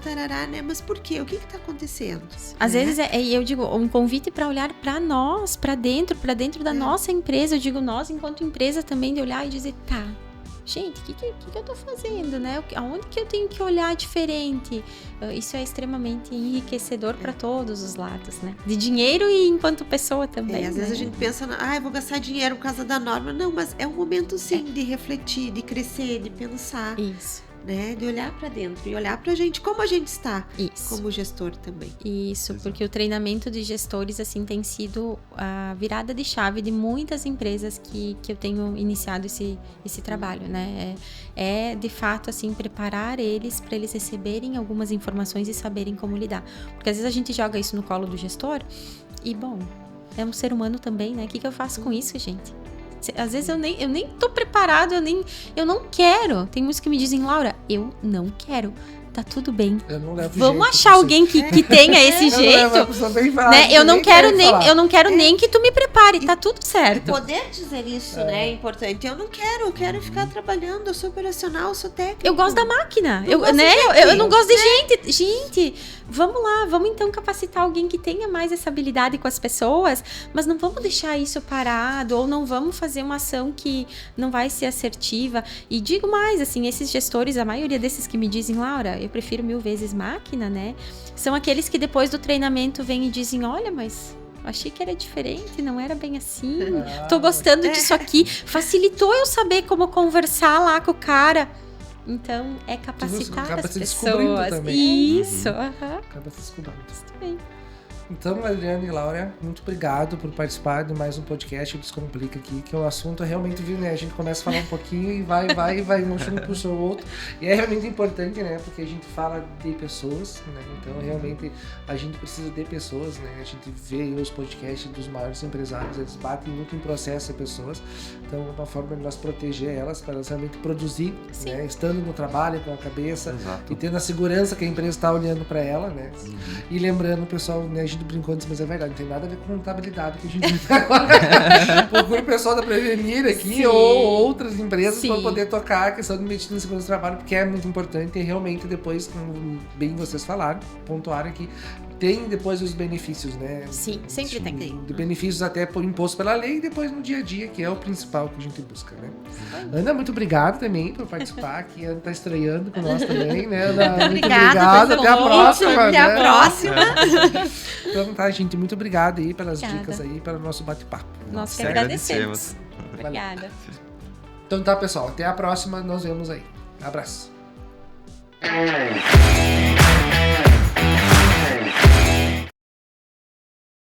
tarará, né? Mas por quê? O que está acontecendo? Às né? vezes, eu digo, um convite para olhar para nós, para dentro da nossa empresa. Eu digo nós, enquanto empresa, também de olhar e dizer, tá, gente, o que eu tô fazendo, né? Aonde que eu tenho que olhar diferente? Isso é extremamente enriquecedor para todos os lados, né? De dinheiro e enquanto pessoa também. Às vezes a gente pensa, eu vou gastar dinheiro por causa da norma. Não, mas é um momento sim de refletir, de crescer, de pensar, Isso. né? De olhar para dentro e olhar pra gente, como a gente está, Isso. como gestor também. Isso, porque o treinamento de gestores, assim, tem sido a virada de chave de muitas empresas que eu tenho iniciado esse trabalho, né? É, de fato, assim, preparar eles para eles receberem algumas informações e saberem como lidar. Porque às vezes a gente joga isso no colo do gestor e, bom, é um ser humano também, né? O que eu faço com isso, gente? Às vezes eu nem tô preparado, eu não quero. Tem muitos que me dizem, Laura, eu não quero. Tá tudo bem. Eu não levo Vamos jeito, achar alguém que tenha esse jeito. Né? Eu não quero nem que tu me prepare, tá tudo certo. Poder dizer isso, né, é importante. Eu quero ficar trabalhando, eu sou operacional, eu sou técnico. Eu gosto da máquina, Eu gosto de eu não gosto de gente. Gente, vamos lá, vamos então capacitar alguém que tenha mais essa habilidade com as pessoas, mas não vamos deixar isso parado, ou não vamos fazer uma ação que não vai ser assertiva. E digo mais, assim, esses gestores, a maioria desses que me dizem, Laura, eu prefiro 1000 vezes máquina, né? São aqueles que depois do treinamento vêm e dizem, olha, mas achei que era diferente, não era bem assim. Tô gostando disso aqui. Facilitou eu saber como conversar lá com o cara. Então, é capacitar acaba as se descobrindo pessoas. também. Isso. aham. Acaba se descobrindo. Isso também. Então, Adriana e Laura, muito obrigado por participar de mais um podcast Descomplica aqui, que o assunto é realmente, viu, né? A gente começa a falar um pouquinho e vai, um puxa o outro. E é realmente importante, né? Porque a gente fala de pessoas, né? Então, realmente, a gente precisa de pessoas, né? A gente vê os podcasts dos maiores empresários, eles batem muito em processo de pessoas. Então, uma forma de nós proteger elas, para elas realmente produzir, né? Estando no trabalho, com a cabeça. Exato. E tendo a segurança que a empresa está olhando para ela, né? E lembrando, pessoal, né? A gente brincou antes, mas é verdade, não tem nada a ver com contabilidade que a gente procura o pessoal da Prevenir aqui. Sim. Ou outras empresas Sim. para poder tocar a questão de medicina e segurança do trabalho, porque é muito importante e realmente depois, como bem vocês falaram, pontuaram aqui, tem depois os benefícios, né? Sim, sempre tem. De benefícios até por imposto pela lei e depois no dia a dia, que é o principal que a gente busca, né? Ana, muito obrigado também por participar aqui. A Ana tá estreando com nós também, né? Ana, muito obrigado. pelo Até a convite, próxima. Até a né? próxima. Então tá, gente, muito obrigado aí pelas Obrigada. dicas aí, pelo nosso bate-papo. Nós que Nós agradecemos. Obrigada. Então tá, pessoal, até a próxima, nos vemos aí. Abraço.